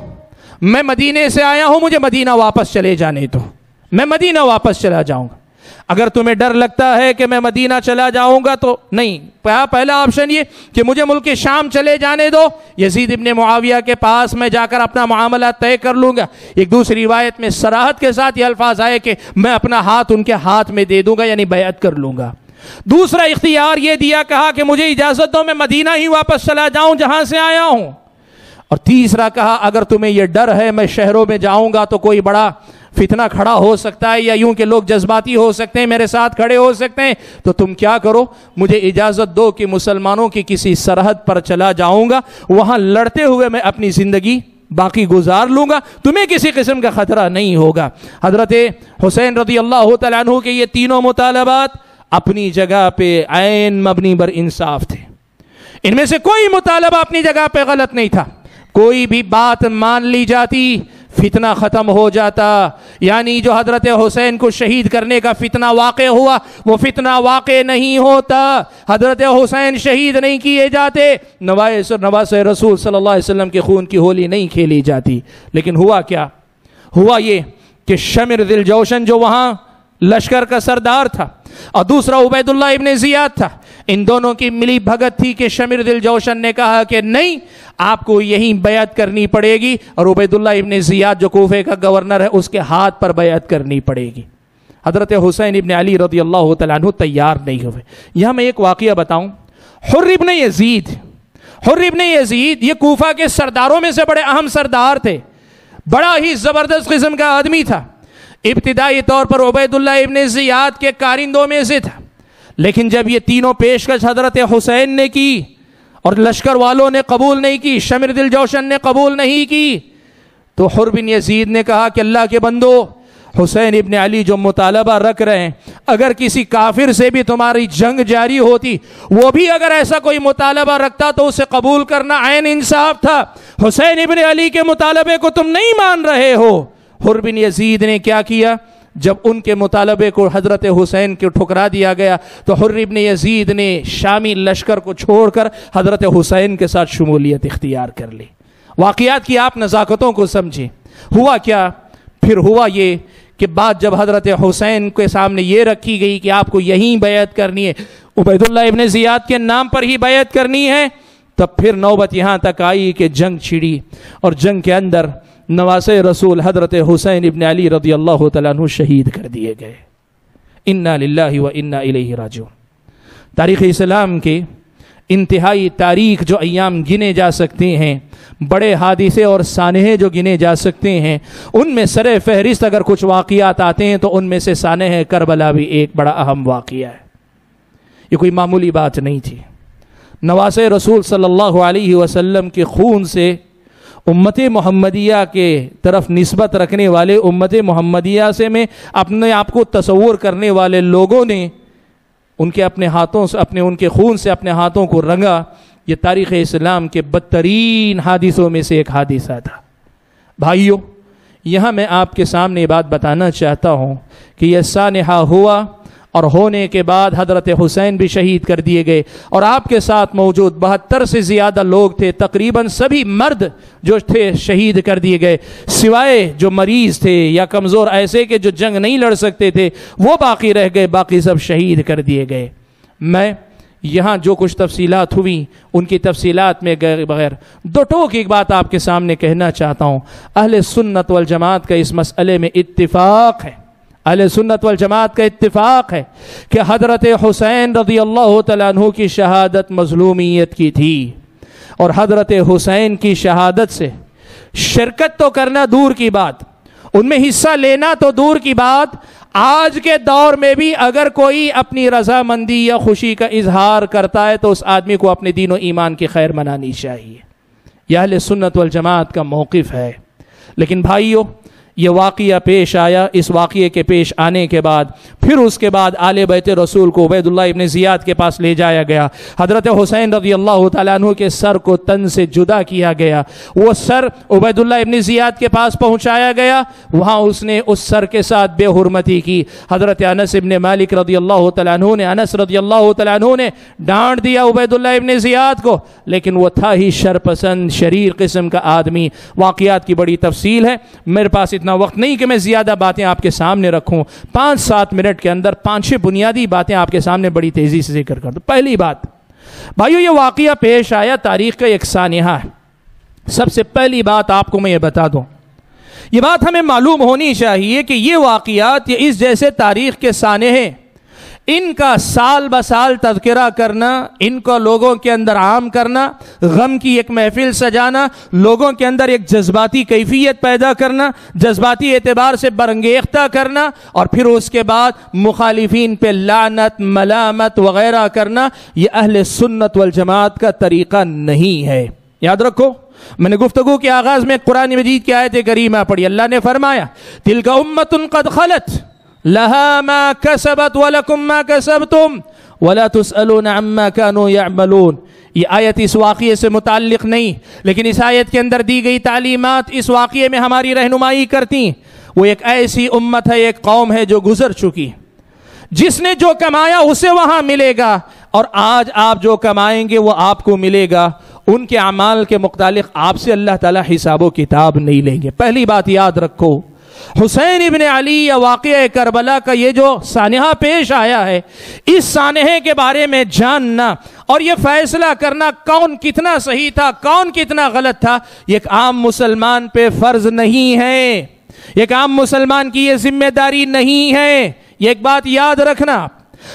میں مدینے سے آیا ہوں، مجھے مدینہ واپس چلے جانے دو، میں مدینہ واپس چلا جاؤں گا۔ اگر تمہیں ڈر لگتا ہے کہ میں مدینہ چلا جاؤں گا تو نہیں، پہلا آپشن یہ کہ مجھے ملک شام چلے جانے دو، یزید ابن معاویہ کے پاس میں جا کر اپنا معاملہ طے کر لوں گا۔ ایک دوسری روایت میں صراحت کے ساتھ یہ الفاظ آئے کہ میں اپنا ہاتھ ان کے ہاتھ میں دے دوں گا، یعنی بیعت کر لوں گا۔ دوسرا اختیار یہ دیا، کہا کہ مجھے اجازت دو میں مدینہ ہی واپس چلا جاؤں جہاں سے آیا ہوں۔ اور تیسرا کہا اگر تمہیں یہ ڈر ہے میں شہروں میں جاؤں گا تو کوئی بڑا فتنہ کھڑا ہو سکتا ہے یا یوں کہ لوگ جذباتی ہو سکتے ہیں، میرے ساتھ کھڑے ہو سکتے ہیں، تو تم کیا کرو، مجھے اجازت دو کہ مسلمانوں کی کسی سرحد پر چلا جاؤں گا، وہاں لڑتے ہوئے میں اپنی زندگی باقی گزار لوں گا، تمہیں کسی قسم کا خطرہ نہیں ہوگا۔ حضرت حسین رضی اللہ تعالیٰ عنہ کے یہ تینوں مطالبات اپنی جگہ پہ عین مبنی بر انصاف تھے، ان میں سے کوئی مطالبہ اپنی جگہ پہ غلط نہیں تھا۔ کوئی بھی بات مان لی جاتی فتنہ ختم ہو جاتا، یعنی جو حضرت حسین کو شہید کرنے کا فتنہ واقع ہوا وہ فتنہ واقع نہیں ہوتا، حضرت حسین شہید نہیں کیے جاتے، نواسے رسول صلی اللہ علیہ وسلم کے خون کی ہولی نہیں کھیلی جاتی۔ لیکن ہوا کیا؟ ہوا یہ کہ شمر ذی الجوشن جو وہاں لشکر کا سردار تھا اور دوسرا عبید اللہ ابن زیاد تھا، ان دونوں کی ملی بھگت تھی کہ شمر ذی الجوشن نے کہا کہ نہیں، آپ کو یہیں بیعت کرنی پڑے گی، اور عبید اللہ ابن زیاد جو کوفے کا گورنر ہے اس کے ہاتھ پر بیعت کرنی پڑے گی۔ حضرت حسین ابن علی رضی اللہ تعالیٰ عنہ تیار نہیں ہوئے۔ یہاں میں ایک واقعہ بتاؤں، حر ابن یزید یہ کوفہ کے سرداروں میں سے بڑے اہم سردار تھے، بڑا ہی زبردست قسم کا آدمی تھا، ابتدائی طور پر عبید اللہ ابن زیاد کے کارندوں میں سے تھا، لیکن جب یہ تینوں پیشکش حضرت حسین نے کی اور لشکر والوں نے قبول نہیں کی، شمر ذی الجوشن نے قبول نہیں کی، تو حر بن یزید نے کہا کہ اللہ کے بندو، حسین ابن علی جو مطالبہ رکھ رہے ہیں، اگر کسی کافر سے بھی تمہاری جنگ جاری ہوتی، وہ بھی اگر ایسا کوئی مطالبہ رکھتا تو اسے قبول کرنا عین انصاف تھا، حسین ابن علی کے مطالبے کو تم نہیں مان رہے ہو۔ حر بن یزید نے کیا کیا؟ جب ان کے مطالبے کو حضرت حسین کو ٹھکرا دیا گیا تو حر ابن یزید نے شامی لشکر کو چھوڑ کر حضرت حسین کے ساتھ شمولیت اختیار کر لی۔ واقعات کی آپ نزاکتوں کو سمجھیں۔ ہوا کیا؟ پھر ہوا یہ کہ بات جب حضرت حسین کے سامنے یہ رکھی گئی کہ آپ کو یہیں بیعت کرنی ہے، عبید اللہ ابن زیاد کے نام پر ہی بیعت کرنی ہے، تب پھر نوبت یہاں تک آئی کہ جنگ چھڑی، اور جنگ کے اندر نواسے رسول حضرت حسین ابن علی رضی اللہ تعالیٰ عنہ شہید کر دیے گئے۔ انا للہ و انا الیہ راجعون۔ تاریخ اسلام کے انتہائی تاریخ جو ایام گنے جا سکتے ہیں، بڑے حادثے اور سانحے جو گنے جا سکتے ہیں، ان میں سر فہرست اگر کچھ واقعات آتے ہیں تو ان میں سے سانحہ کربلا بھی ایک بڑا اہم واقعہ ہے۔ یہ کوئی معمولی بات نہیں تھی۔ نواسے رسول صلی اللہ علیہ وسلم کے خون سے امت محمدیہ کے طرف نسبت رکھنے والے، امت محمدیہ سے میں اپنے آپ کو تصور کرنے والے لوگوں نے ان کے اپنے ہاتھوں سے، ان کے خون سے اپنے ہاتھوں کو رنگا۔ یہ تاریخ اسلام کے بدترین حادثوں میں سے ایک حادثہ تھا۔ بھائیو، یہاں میں آپ کے سامنے یہ بات بتانا چاہتا ہوں کہ یہ سانحہ ہوا اور ہونے کے بعد حضرت حسین بھی شہید کر دیے گئے، اور آپ کے ساتھ موجود 72 سے زیادہ لوگ تھے، تقریباً سبھی مرد جو تھے شہید کر دیے گئے، سوائے جو مریض تھے یا کمزور ایسے کہ جو جنگ نہیں لڑ سکتے تھے وہ باقی رہ گئے، باقی سب شہید کر دیے گئے۔ میں یہاں جو کچھ تفصیلات ہوئی ان کی تفصیلات میں گئے بغیر دو ٹوک ایک بات آپ کے سامنے کہنا چاہتا ہوں۔ اہل سنت والجماعت کا اس مسئلے میں اتفاق ہے، اہل سنت والجماعت کا اتفاق ہے کہ حضرت حسین رضی اللہ تعالیٰ عنہ کی شہادت مظلومیت کی تھی، اور حضرت حسین کی شہادت سے شرکت تو کرنا دور کی بات، ان میں حصہ لینا تو دور کی بات، آج کے دور میں بھی اگر کوئی اپنی رضامندی یا خوشی کا اظہار کرتا ہے تو اس آدمی کو اپنے دین و ایمان کی خیر منانی چاہیے۔ یہ اہل سنت والجماعت کا موقف ہے۔ لیکن بھائیو، یہ واقعہ پیش آیا، اس واقعے کے پیش آنے کے بعد پھر اس کے بعد آل بیت رسول کو عبید اللہ ابن زیاد کے پاس لے جایا گیا، حضرت حسین رضی اللہ تعالیٰ عنہ کے سر کو تن سے جدا کیا گیا، وہ سر عبید اللہ ابن زیاد کے پاس پہنچایا گیا، وہاں اس نے اس سر کے ساتھ بے حرمتی کی۔ حضرت انس ابن مالک رضی اللہ تعالیٰ عنہ نے انس رضی اللہ تعالیٰ عنہ نے ڈانٹ دیا عبید اللہ ابن زیاد کو، لیکن وہ تھا ہی شرپسند شریر قسم کا آدمی۔ واقعات کی بڑی تفصیل ہے، میرے پاس اتنا وقت نہیں کہ میں زیادہ باتیں آپ کے سامنے رکھوں، 5-7 منٹ کے اندر 5-6 بنیادی باتیں آپ کے سامنے بڑی تیزی سے ذکر کر دوں۔ پہلی بات بھائیو، یہ واقعہ پیش آیا تاریخ کا ایک سانحہ ہے۔ سب سے پہلی بات آپ کو میں یہ بتا دوں، یہ بات ہمیں معلوم ہونی چاہیے کہ یہ واقعات، یہ اس جیسے تاریخ کے سانحے، ان کا سال بسال تذکرہ کرنا، ان کو لوگوں کے اندر عام کرنا، غم کی ایک محفل سجانا، لوگوں کے اندر ایک جذباتی کیفیت پیدا کرنا، جذباتی اعتبار سے برانگیختہ کرنا، اور پھر اس کے بعد مخالفین پہ لعنت، ملامت وغیرہ کرنا، یہ اہل سنت والجماعت کا طریقہ نہیں ہے۔ یاد رکھو، میں نے گفتگو کے آغاز میں قرآن مجید کی آیت کریمہ پڑھی، اللہ نے فرمایا تلک امۃ قد خلت لها ما كسبت ولكم ما كسبتم ولا تسألون عما كانوا يعملون۔ یہ آیت اس واقعے سے متعلق نہیں، لیکن اس آیت کے اندر دی گئی تعلیمات اس واقعے میں ہماری رہنمائی کرتی۔ وہ ایک ایسی امت ہے، ایک قوم ہے جو گزر چکی، جس نے جو کمایا اسے وہاں ملے گا، اور آج آپ جو کمائیں گے وہ آپ کو ملے گا۔ ان کے اعمال کے متعلق آپ سے اللہ تعالیٰ حساب و کتاب نہیں لیں گے۔ پہلی بات یاد رکھو، حسین ابن علی یا واقعہ کربلا کا یہ جو سانحہ پیش آیا ہے، اس سانحے کے بارے میں جاننا اور یہ فیصلہ کرنا کون کتنا صحیح تھا، کون کتنا غلط تھا، یہ ایک عام مسلمان پہ فرض نہیں ہے، ایک عام مسلمان کی یہ ذمہ داری نہیں ہے۔ یہ ایک بات یاد رکھنا،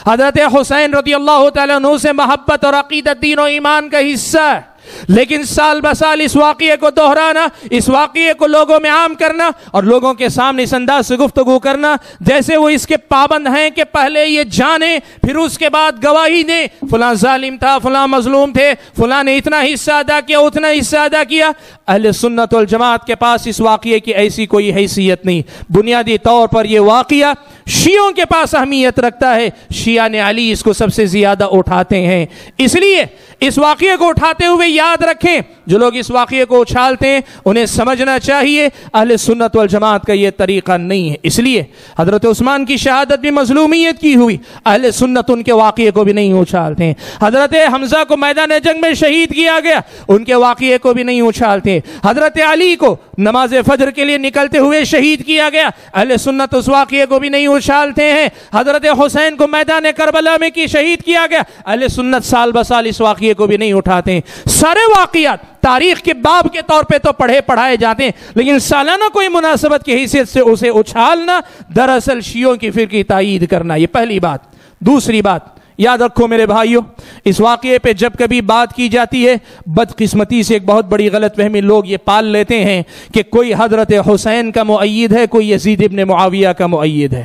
حضرت حسین رضی اللہ تعالیٰ عنہ سے محبت اور عقیدت دین و ایمان کا حصہ ہے، لیکن سال بسال اس واقعے کو دہرانا، اس واقعے کو لوگوں میں عام کرنا اور لوگوں کے سامنے اس انداز سے گفتگو کرنا جیسے وہ اس کے پابند ہیں کہ پہلے یہ جانے پھر اس کے بعد گواہی دیں، فلاں ظالم تھا، فلاں مظلوم تھے، فلاں نے اتنا حصہ ادا کیا، اتنا حصہ ادا کیا۔ اہل سنت والجماعت کے پاس اس واقعے کی ایسی کوئی حیثیت نہیں۔ بنیادی طور پر یہ واقعہ شیعوں کے پاس اہمیت رکھتا ہے، شیعہ نے علی اس کو سب سے زیادہ اٹھاتے ہیں، اس لیے اس واقعے کو اٹھاتے ہوئے یاد رکھیں، جو لوگ اس واقعے کو اچھالتے ہیں انہیں سمجھنا چاہیے اہل سنت والجماعت کا یہ طریقہ نہیں ہے۔ اس لیے حضرت عثمان کی شہادت بھی مظلومیت کی ہوئی، اہل سنت ان کے واقعے کو بھی نہیں اچھالتے ہیں۔ حضرت حمزہ کو میدان جنگ میں شہید کیا گیا، ان کے واقعے کو بھی نہیں اچھالتے ہیں۔ حضرت علی کو نماز فجر کے لیے نکلتے ہوئے شہید کیا گیا، اہل سنت اس واقعے کو بھی نہیں اچھالتے ہیں۔ حضرت حسین کو میدان کربلا میں کی شہید کیا گیا، اہل سنت سال بسال اس واقعے کو بھی نہیں اٹھاتے ہیں۔ سارے واقعات تاریخ کے باب کے طور پہ تو پڑھائے جاتے ہیں، لیکن سالانہ کوئی مناسبت کی حیثیت سے اسے اچھالنا دراصل شیعوں کی فرقی تائید کرنا۔ یہ پہلی بات۔ دوسری بات یاد رکھو میرے بھائیوں، اس واقعے پہ جب کبھی بات کی جاتی ہے، بدقسمتی سے ایک بہت بڑی غلط فہمی لوگ یہ پال لیتے ہیں کہ کوئی حضرت حسین کا مؤید ہے، کوئی یزید ابن معاویہ کا مؤید ہے۔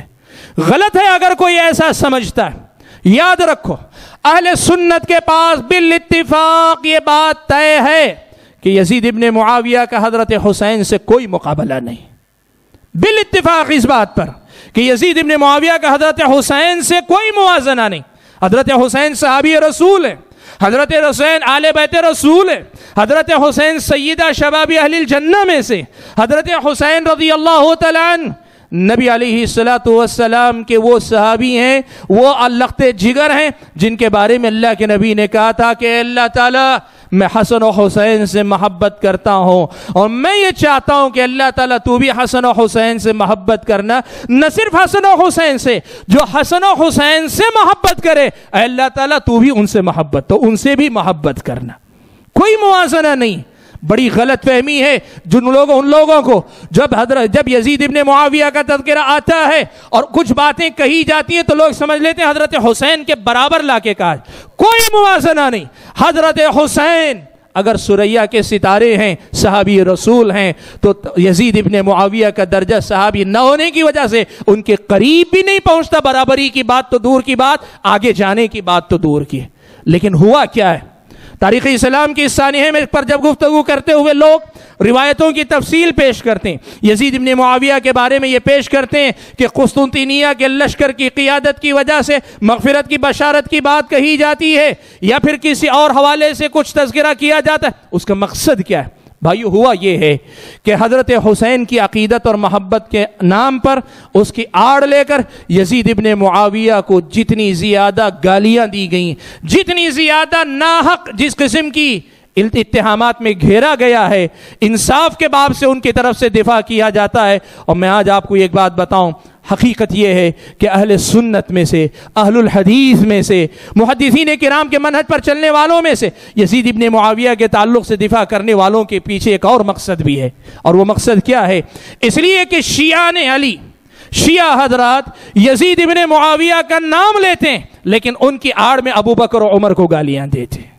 غلط ہے اگر کوئی ایسا سمجھتا ہے۔ یاد رکھو، اہل سنت کے پاس بالاتفاق یہ بات طے ہے کہ یزید ابن معاویہ کا حضرت حسین سے کوئی مقابلہ نہیں، بالاتفاق اس بات پر کہ یزید ابن معاویہ کا حضرت حسین سے کوئی موازنہ نہیں۔ حضرت حسین صحابی رسول ہے، حضرت حسین آل بیت رسول ہے، حضرت حسین سیدہ شباب اہل الجنہ میں سے، حضرت حسین رضی اللہ تعالیٰ عنہ نبی علیہ السلام کے وہ صحابی ہیں، وہ لخت جگر ہیں جن کے بارے میں اللہ کے نبی نے کہا تھا کہ اللہ تعالیٰ میں حسن و حسین سے محبت کرتا ہوں، اور میں یہ چاہتا ہوں کہ اللہ تعالیٰ تو بھی حسن و حسین سے محبت کرنا، نہ صرف حسن و حسین سے، جو حسن و حسین سے محبت کرے اے اللہ تعالیٰ تو بھی ان سے محبت، تو ان سے بھی محبت کرنا، کوئی موازنہ نہیں۔ بڑی غلط فہمی ہے ان لوگوں کو جب یزید ابن معاویہ کا تذکرہ آتا ہے اور کچھ باتیں کہی جاتی ہیں تو لوگ سمجھ لیتے ہیں حضرت حسین کے برابر لا کے کہا، کوئی موازنہ نہیں۔ حضرت حسین اگر ثریا کے ستارے ہیں، صحابی رسول ہیں، تو یزید ابن معاویہ کا درجہ صحابی نہ ہونے کی وجہ سے ان کے قریب بھی نہیں پہنچتا، برابری کی بات تو دور کی بات، آگے جانے کی بات تو دور کی۔ لیکن ہوا کیا ہے؟ تاریخ اسلام کی اس سانحے میں پر جب گفتگو کرتے ہوئے لوگ روایتوں کی تفصیل پیش کرتے ہیں، یزید ابن معاویہ کے بارے میں یہ پیش کرتے ہیں کہ قسطنطنیہ کے لشکر کی قیادت کی وجہ سے مغفرت کی بشارت کی بات کہی جاتی ہے، یا پھر کسی اور حوالے سے کچھ تذکرہ کیا جاتا ہے، اس کا مقصد کیا ہے؟ بھائیو، ہوا یہ ہے کہ حضرت حسین کی عقیدت اور محبت کے نام پر اس کی آڑ لے کر یزید ابن معاویہ کو جتنی زیادہ گالیاں دی گئیں، جتنی زیادہ ناحق جس قسم کی اتہامات میں گھیرا گیا ہے، انصاف کے باب سے ان کی طرف سے دفاع کیا جاتا ہے۔ اور میں آج آپ کو ایک بات بتاؤں، حقیقت یہ ہے کہ اہل سنت میں سے، اہل الحدیث میں سے، محدثین کرام کے منہج پر چلنے والوں میں سے یزید ابن معاویہ کے تعلق سے دفاع کرنے والوں کے پیچھے ایک اور مقصد بھی ہے، اور وہ مقصد کیا ہے؟ اس لیے کہ شیعہ علی، شیعہ حضرات یزید ابن معاویہ کا نام لیتے ہیں لیکن ان کی آڑ میں ابو بکر و عمر کو گالیاں دیتے ہیں۔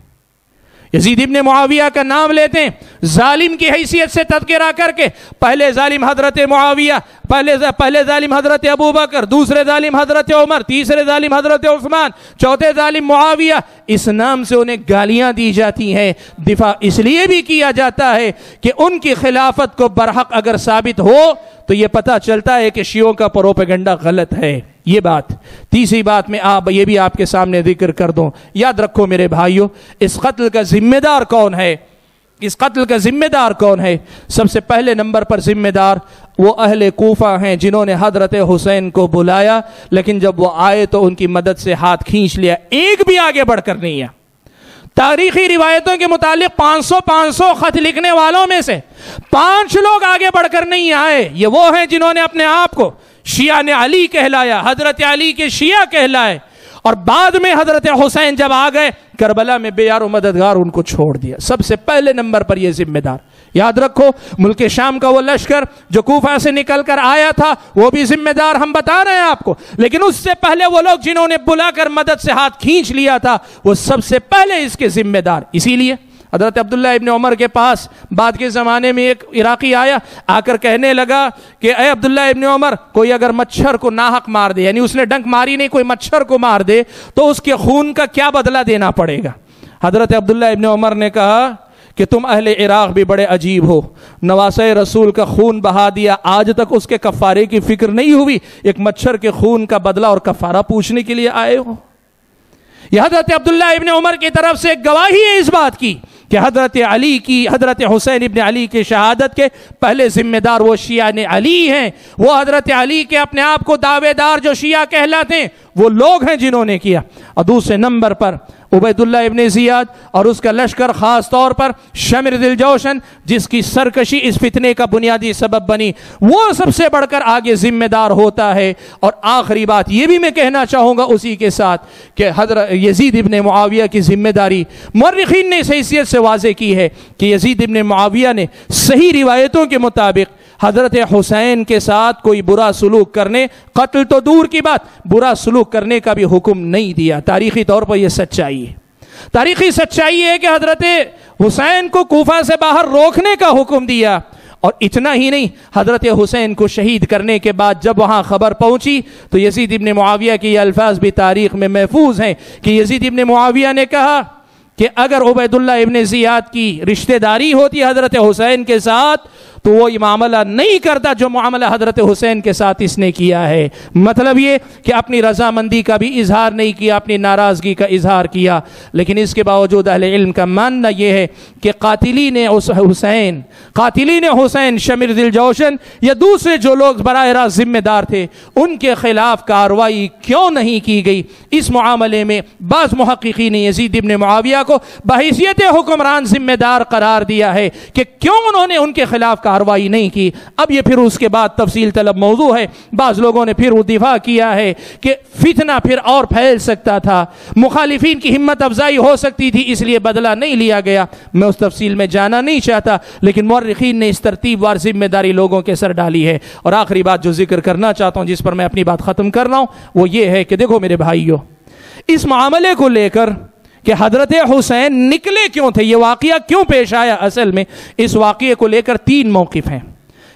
یزید ابن معاویہ کا نام لیتے ہیں، ظالم کی حیثیت سے تذکرہ کر کے پہلے ظالم حضرت معاویہ، پہلے ظالم حضرت ابو بکر، دوسرے ظالم حضرت عمر، تیسرے ظالم حضرت عثمان، چوتھے ظالم معاویہ، اس نام سے انہیں گالیاں دی جاتی ہیں۔ دفاع اس لیے بھی کیا جاتا ہے کہ ان کی خلافت کو برحق اگر ثابت ہو تو یہ پتہ چلتا ہے کہ شیعوں کا پروپیگنڈا غلط ہے۔ یہ بات۔ تیسری بات میں یہ بھی آپ کے سامنے ذکر کر دوں، یاد رکھو میرے بھائیوں، اس قتل کا ذمہ دار کون ہے؟ اس قتل کا ذمہ دار کون ہے؟ سب سے پہلے نمبر پر ذمہ دار وہ اہل کوفہ ہیں جنہوں نے حضرت حسین کو بلایا، لیکن جب وہ آئے تو ان کی مدد سے ہاتھ کھینچ لیا، ایک بھی آگے بڑھ کر نہیں ہے۔ تاریخی روایتوں کے متعلق 500 خط لکھنے والوں میں سے 5 لوگ آگے بڑھ کر نہیں آئے۔ یہ وہ ہیں جنہوں نے اپنے آپ کو شیعہ نے علی کہلایا، حضرت علی کے شیعہ کہلائے، اور بعد میں حضرت حسین جب آ گئے کربلا میں بے یار و مددگار ان کو چھوڑ دیا۔ سب سے پہلے نمبر پر یہ ذمہ دار۔ یاد رکھو ملک شام کا وہ لشکر جو کوفہ سے نکل کر آیا تھا وہ بھی ذمہ دار ہم بتا رہے ہیں آپ کو، لیکن اس سے پہلے وہ لوگ جنہوں نے بلا کر مدد سے ہاتھ کھینچ لیا تھا وہ سب سے پہلے اس کے ذمہ دار۔ اسی لیے حضرت عبداللہ ابن عمر کے پاس بعد کے زمانے میں ایک عراقی آیا، آ کر کہنے لگا کہ اے عبداللہ ابن عمر، کوئی اگر مچھر کو ناحق مار دے، یعنی اس نے ڈنک ماری نہیں، کوئی مچھر کو مار دے تو اس کے خون کا کیا بدلہ دینا پڑے گا؟ حضرت عبداللہ ابن عمر نے کہا کہ تم اہل عراق بھی بڑے عجیب ہو، نواسۂ رسول کا خون بہا دیا، آج تک اس کے کفارے کی فکر نہیں ہوئی، ایک مچھر کے خون کا بدلہ اور کفارہ پوچھنے کے لیے آئے ہو۔ یہ حضرت عبداللہ ابن عمر کی طرف سے گواہی ہے اس بات کی کہ حضرت حسین ابن علی کی شہادت کے پہلے ذمہ دار وہ شیعہ نے علی ہیں، وہ حضرت علی کے اپنے آپ کو دعوے دار جو شیعہ کہلاتے ہیں وہ لوگ ہیں جنہوں نے کیا۔ اور دوسرے نمبر پر عبید اللہ ابن زیاد اور اس کا لشکر، خاص طور پر شمر ذی الجوشن جس کی سرکشی اس فتنے کا بنیادی سبب بنی، وہ سب سے بڑھ کر آگے ذمہ دار ہوتا ہے۔ اور آخری بات یہ بھی میں کہنا چاہوں گا اسی کے ساتھ کہ حضرت یزید ابن معاویہ کی ذمہ داری مورخین نے اس حیثیت سے واضح کی ہے کہ یزید ابن معاویہ نے صحیح روایتوں کے مطابق حضرت حسین کے ساتھ کوئی برا سلوک کرنے، قتل تو دور کی بات، برا سلوک کرنے کا بھی حکم نہیں دیا۔ تاریخی طور پر یہ سچائی ہے، تاریخی سچائی ہے کہ حضرت حسین کو کوفہ سے باہر روکنے کا حکم دیا۔ اور اتنا ہی نہیں، حضرت حسین کو شہید کرنے کے بعد جب وہاں خبر پہنچی تو یزید ابن معاویہ کے یہ الفاظ بھی تاریخ میں محفوظ ہیں کہ یزید ابن معاویہ نے کہا کہ اگر عبید اللہ ابن زیاد کی رشتہ داری ہوتی حضرت حسین کے ساتھ تو وہ معاملہ نہیں کرتا جو معاملہ حضرت حسین کے ساتھ اس نے کیا ہے۔ مطلب یہ کہ اپنی رضامندی کا بھی اظہار نہیں کیا، اپنی ناراضگی کا اظہار کیا، لیکن اس کے باوجود اہل علم کا ماننا یہ ہے کہ قاتلین حسین شمر ذی الجوشن یا دوسرے جو لوگ براہ راست ذمہ دار تھے ان کے خلاف کارروائی کیوں نہیں کی گئی۔ اس معاملے میں بعض محققین نے یزید ابن معاویہ کو بحیثیت حکمران ذمہ دار قرار دیا ہے کہ کیوں انہوں نے ان کے خلاف کارروائی نہیں کی۔ اب یہ پھر اس کے بعد تفصیل طلب موضوع ہے، بعض لوگوں نے پھر دفاع کیا ہے کہ فتنہ پھر اور پھیل سکتا تھا، مخالفین کی ہمت افزائی ہو سکتی تھی، اس لیے بدلہ نہیں لیا گیا۔ میں اس تفصیل میں جانا نہیں چاہتا، لیکن مورخین نے اس ترتیب وار ذمہ داری لوگوں کے سر ڈالی ہے۔ اور آخری بات جو ذکر کرنا چاہتا ہوں، جس پر میں اپنی بات ختم کر رہا ہوں، وہ یہ ہے کہ دیکھو میرے بھائیو، اس معاملے کو لے کر کہ حضرت حسین نکلے کیوں تھے، یہ واقعہ کیوں پیش آیا، اصل میں اس واقعے کو لے کر 3 موقف ہیں۔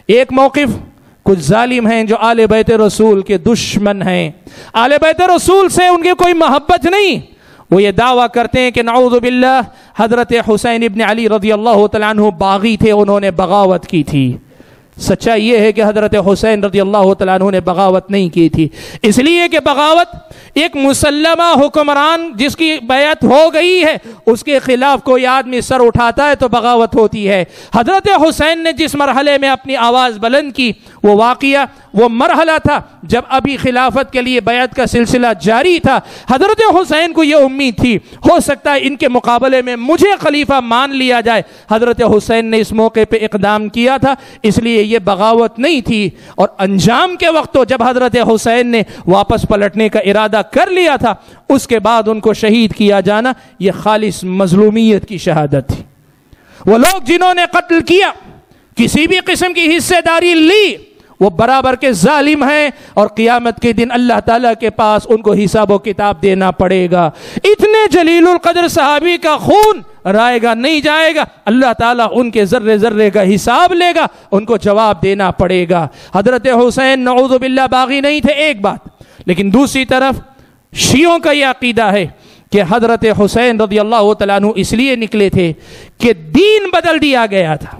ایک موقف، کچھ ظالم ہیں جو آل بیت رسول کے دشمن ہیں، آل بیت رسول سے ان کی کوئی محبت نہیں، وہ یہ دعویٰ کرتے ہیں کہ نعوذ باللہ حضرت حسین ابن علی رضی اللہ تعالیٰ عنہ باغی تھے، انہوں نے بغاوت کی تھی۔ سچائی یہ ہے کہ حضرت حسین رضی اللہ تعالیٰ عنہ نے بغاوت نہیں کی تھی، اس لیے کہ بغاوت ایک مسلمہ حکمران جس کی بیعت ہو گئی ہے اس کے خلاف کوئی آدمی سر اٹھاتا ہے تو بغاوت ہوتی ہے۔ حضرت حسین نے جس مرحلے میں اپنی آواز بلند کی وہ واقعہ، وہ مرحلہ تھا جب ابھی خلافت کے لیے بیعت کا سلسلہ جاری تھا۔ حضرت حسین کو یہ امید تھی ہو سکتا ہے ان کے مقابلے میں مجھے خلیفہ مان لیا جائے۔ حضرت حسین نے اس موقع پہ اقدام کیا تھا، اس لیے یہ بغاوت نہیں تھی۔ اور انجام کے وقت تو جب حضرت حسین نے واپس پلٹنے کا ارادہ کر لیا تھا، اس کے بعد ان کو شہید کیا جانا یہ خالص مظلومیت کی شہادت تھی۔ وہ لوگ جنہوں نے قتل کیا، کسی بھی قسم کی حصے داری لی، وہ برابر کے ظالم ہیں، اور قیامت کے دن اللہ تعالیٰ کے پاس ان کو حساب و کتاب دینا پڑے گا۔ اتنے جلیل القدر صحابی کا خون رائے گا نہیں جائے گا، اللہ تعالیٰ ان کے ذرے ذرے کا حساب لے گا، ان کو جواب دینا پڑے گا۔ حضرت حسین نعوذ باللہ باغی نہیں تھے، ایک بات، لیکن دوسری طرف شیعوں کا یہ عقیدہ ہے کہ حضرت حسین رضی اللہ تعالیٰ عنہ اس لیے نکلے تھے کہ دین بدل دیا گیا تھا،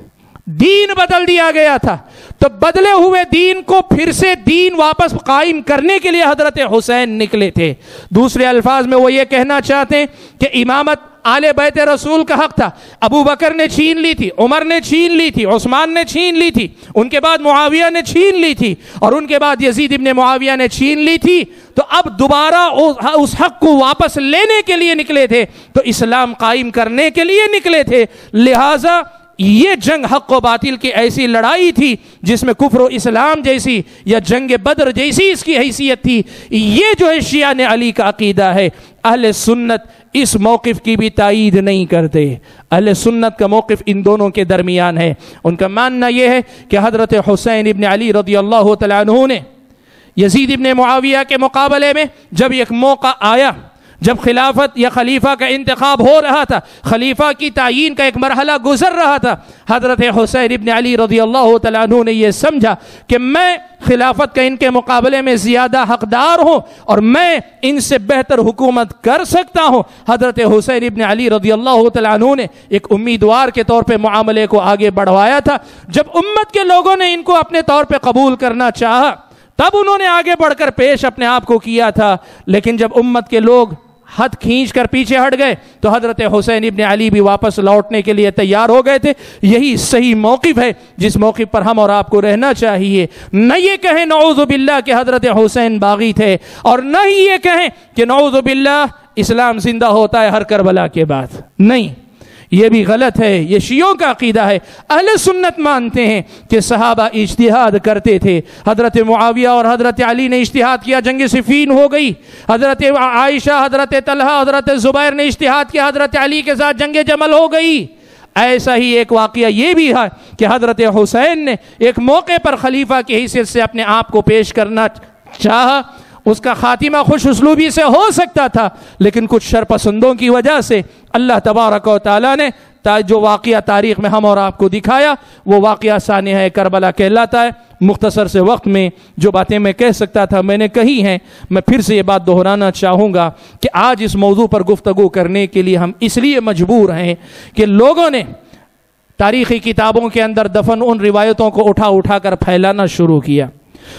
دین بدل دیا گیا تھا، تو بدلے ہوئے دین کو پھر سے دین واپس قائم کرنے کے لیے حضرت حسین نکلے تھے۔ دوسرے الفاظ میں وہ یہ کہنا چاہتے ہیں کہ امامت آل بیت رسول کا حق تھا، ابو بکر نے چھین لی تھی، عمر نے چھین لی تھی، عثمان نے چھین لی تھی، ان کے بعد معاویہ نے چھین لی تھی، اور ان کے بعد یزید ابن معاویہ نے چھین لی تھی، تو اب دوبارہ اس حق کو واپس لینے کے لیے نکلے تھے، تو اسلام قائم کرنے کے لیے نکلے تھے۔ لہٰذا یہ جنگ حق و باطل کی ایسی لڑائی تھی جس میں کفر و اسلام جیسی یا جنگ بدر جیسی اس کی حیثیت تھی۔ یہ جو ہے شیعہ نے علی کا عقیدہ ہے، اہل سنت اس موقف کی بھی تائید نہیں کرتے۔ اہل سنت کا موقف ان دونوں کے درمیان ہے۔ ان کا ماننا یہ ہے کہ حضرت حسین ابن علی رضی اللہ تعالیٰ عنہ نے یزید ابن معاویہ کے مقابلے میں جب ایک موقع آیا، جب خلافت یا خلیفہ کا انتخاب ہو رہا تھا، خلیفہ کی تعیین کا ایک مرحلہ گزر رہا تھا، حضرت حسین ابن علی رضی اللہ تعالیٰ عنہ نے یہ سمجھا کہ میں خلافت کا ان کے مقابلے میں زیادہ حقدار ہوں اور میں ان سے بہتر حکومت کر سکتا ہوں۔ حضرت حسین ابن علی رضی اللہ تعالیٰ عنہ نے ایک امیدوار کے طور پہ معاملے کو آگے بڑھوایا تھا۔ جب امت کے لوگوں نے ان کو اپنے طور پہ قبول کرنا چاہا تب انہوں نے آگے بڑھ کر پیش اپنے آپ کو کیا تھا، لیکن جب امت کے لوگ ہاتھ کھینچ کر پیچھے ہٹ گئے تو حضرت حسین ابن علی بھی واپس لوٹنے کے لیے تیار ہو گئے تھے۔ یہی صحیح موقف ہے جس موقف پر ہم اور آپ کو رہنا چاہیے۔ نہ یہ کہیں نعوذ باللہ کہ حضرت حسین باغی تھے، اور نہ ہی یہ کہیں کہ نعوذ باللہ اسلام زندہ ہوتا ہے ہر کربلا کے بعد، نہیں، یہ بھی غلط ہے، یہ شیعوں کا عقیدہ ہے۔ اہل سنت مانتے ہیں کہ صحابہ اجتہاد کرتے تھے، حضرت معاویہ اور حضرت علی نے اجتہاد کیا، جنگ صفین ہو گئی، حضرت عائشہ، حضرت طلحہ، حضرت زبیر نے اجتہاد کیا، حضرت علی کے ساتھ جنگ جمل ہو گئی۔ ایسا ہی ایک واقعہ یہ بھی ہے کہ حضرت حسین نے ایک موقع پر خلیفہ کی حیثیت سے اپنے آپ کو پیش کرنا چاہا، اس کا خاتمہ خوش اسلوبی سے ہو سکتا تھا، لیکن کچھ شرپسندوں کی وجہ سے اللہ تبارک و تعالیٰ نے جو واقعہ تاریخ میں ہم اور آپ کو دکھایا وہ واقعہ سانحہ کربلا کہلاتا ہے۔ مختصر سے وقت میں جو باتیں میں کہہ سکتا تھا میں نے کہی ہیں۔ میں پھر سے یہ بات دہرانا چاہوں گا کہ آج اس موضوع پر گفتگو کرنے کے لیے ہم اس لیے مجبور ہیں کہ لوگوں نے تاریخی کتابوں کے اندر دفن ان روایتوں کو اٹھا اٹھا کر پھیلانا شروع کیا،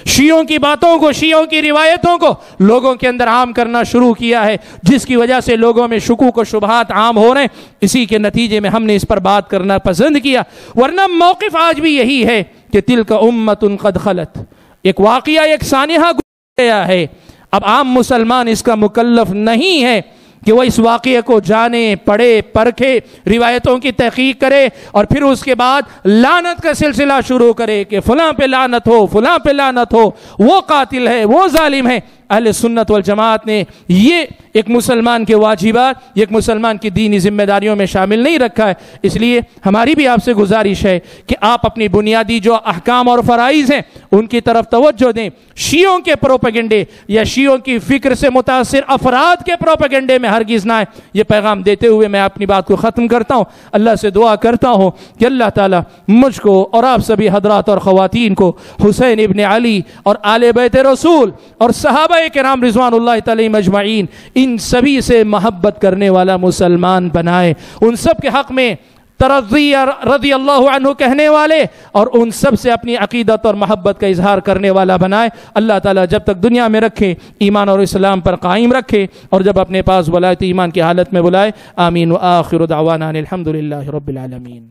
شیعوں کی باتوں کو، شیعوں کی روایتوں کو لوگوں کے اندر عام کرنا شروع کیا ہے، جس کی وجہ سے لوگوں میں شکوک و شبہات عام ہو رہے ہیں۔ اسی کے نتیجے میں ہم نے اس پر بات کرنا پسند کیا، ورنہ موقف آج بھی یہی ہے کہ تلک امت قد خلت، ایک واقعہ، ایک سانحہ گزر گیا ہے، اب عام مسلمان اس کا مکلف نہیں ہے کہ وہ اس واقعے کو جانے، پڑھے، پرکھے، روایتوں کی تحقیق کرے اور پھر اس کے بعد لعنت کا سلسلہ شروع کرے کہ فلاں پہ لعنت ہو، فلاں پہ لعنت ہو، وہ قاتل ہے، وہ ظالم ہے۔ اہل سنت والجماعت نے یہ ایک مسلمان کے واجبات، ایک مسلمان کی دینی ذمہ داریوں میں شامل نہیں رکھا ہے۔ اس لیے ہماری بھی آپ سے گزارش ہے کہ آپ اپنی بنیادی جو احکام اور فرائض ہیں ان کی طرف توجہ دیں۔ شیعوں کے پروپیگنڈے یا شیعوں کی فکر سے متاثر افراد کے پروپیگنڈے میں ہرگز نہ آئے، یہ پیغام دیتے ہوئے میں اپنی بات کو ختم کرتا ہوں۔ اللہ سے دعا کرتا ہوں کہ اللہ تعالیٰ مجھ کو اور آپ سبھی حضرات اور خواتین کو حسین ابن علی اور آل بیت رسول اور صحابہ کرام رضوان اللہ تعالی مجمعین، ان سبھی سے محبت کرنے والا مسلمان بنائے، ان سب کے حق میں رضی اللہ عنہ کہنے والے اور ان سب سے اپنی عقیدت اور محبت کا اظہار کرنے والا بنائے۔ اللہ تعالیٰ جب تک دنیا میں رکھے ایمان اور اسلام پر قائم رکھے، اور جب اپنے پاس بلائے تو ایمان کی حالت میں بلائے۔ آمین۔ وآخر دعوانا الحمدللہ رب العالمین۔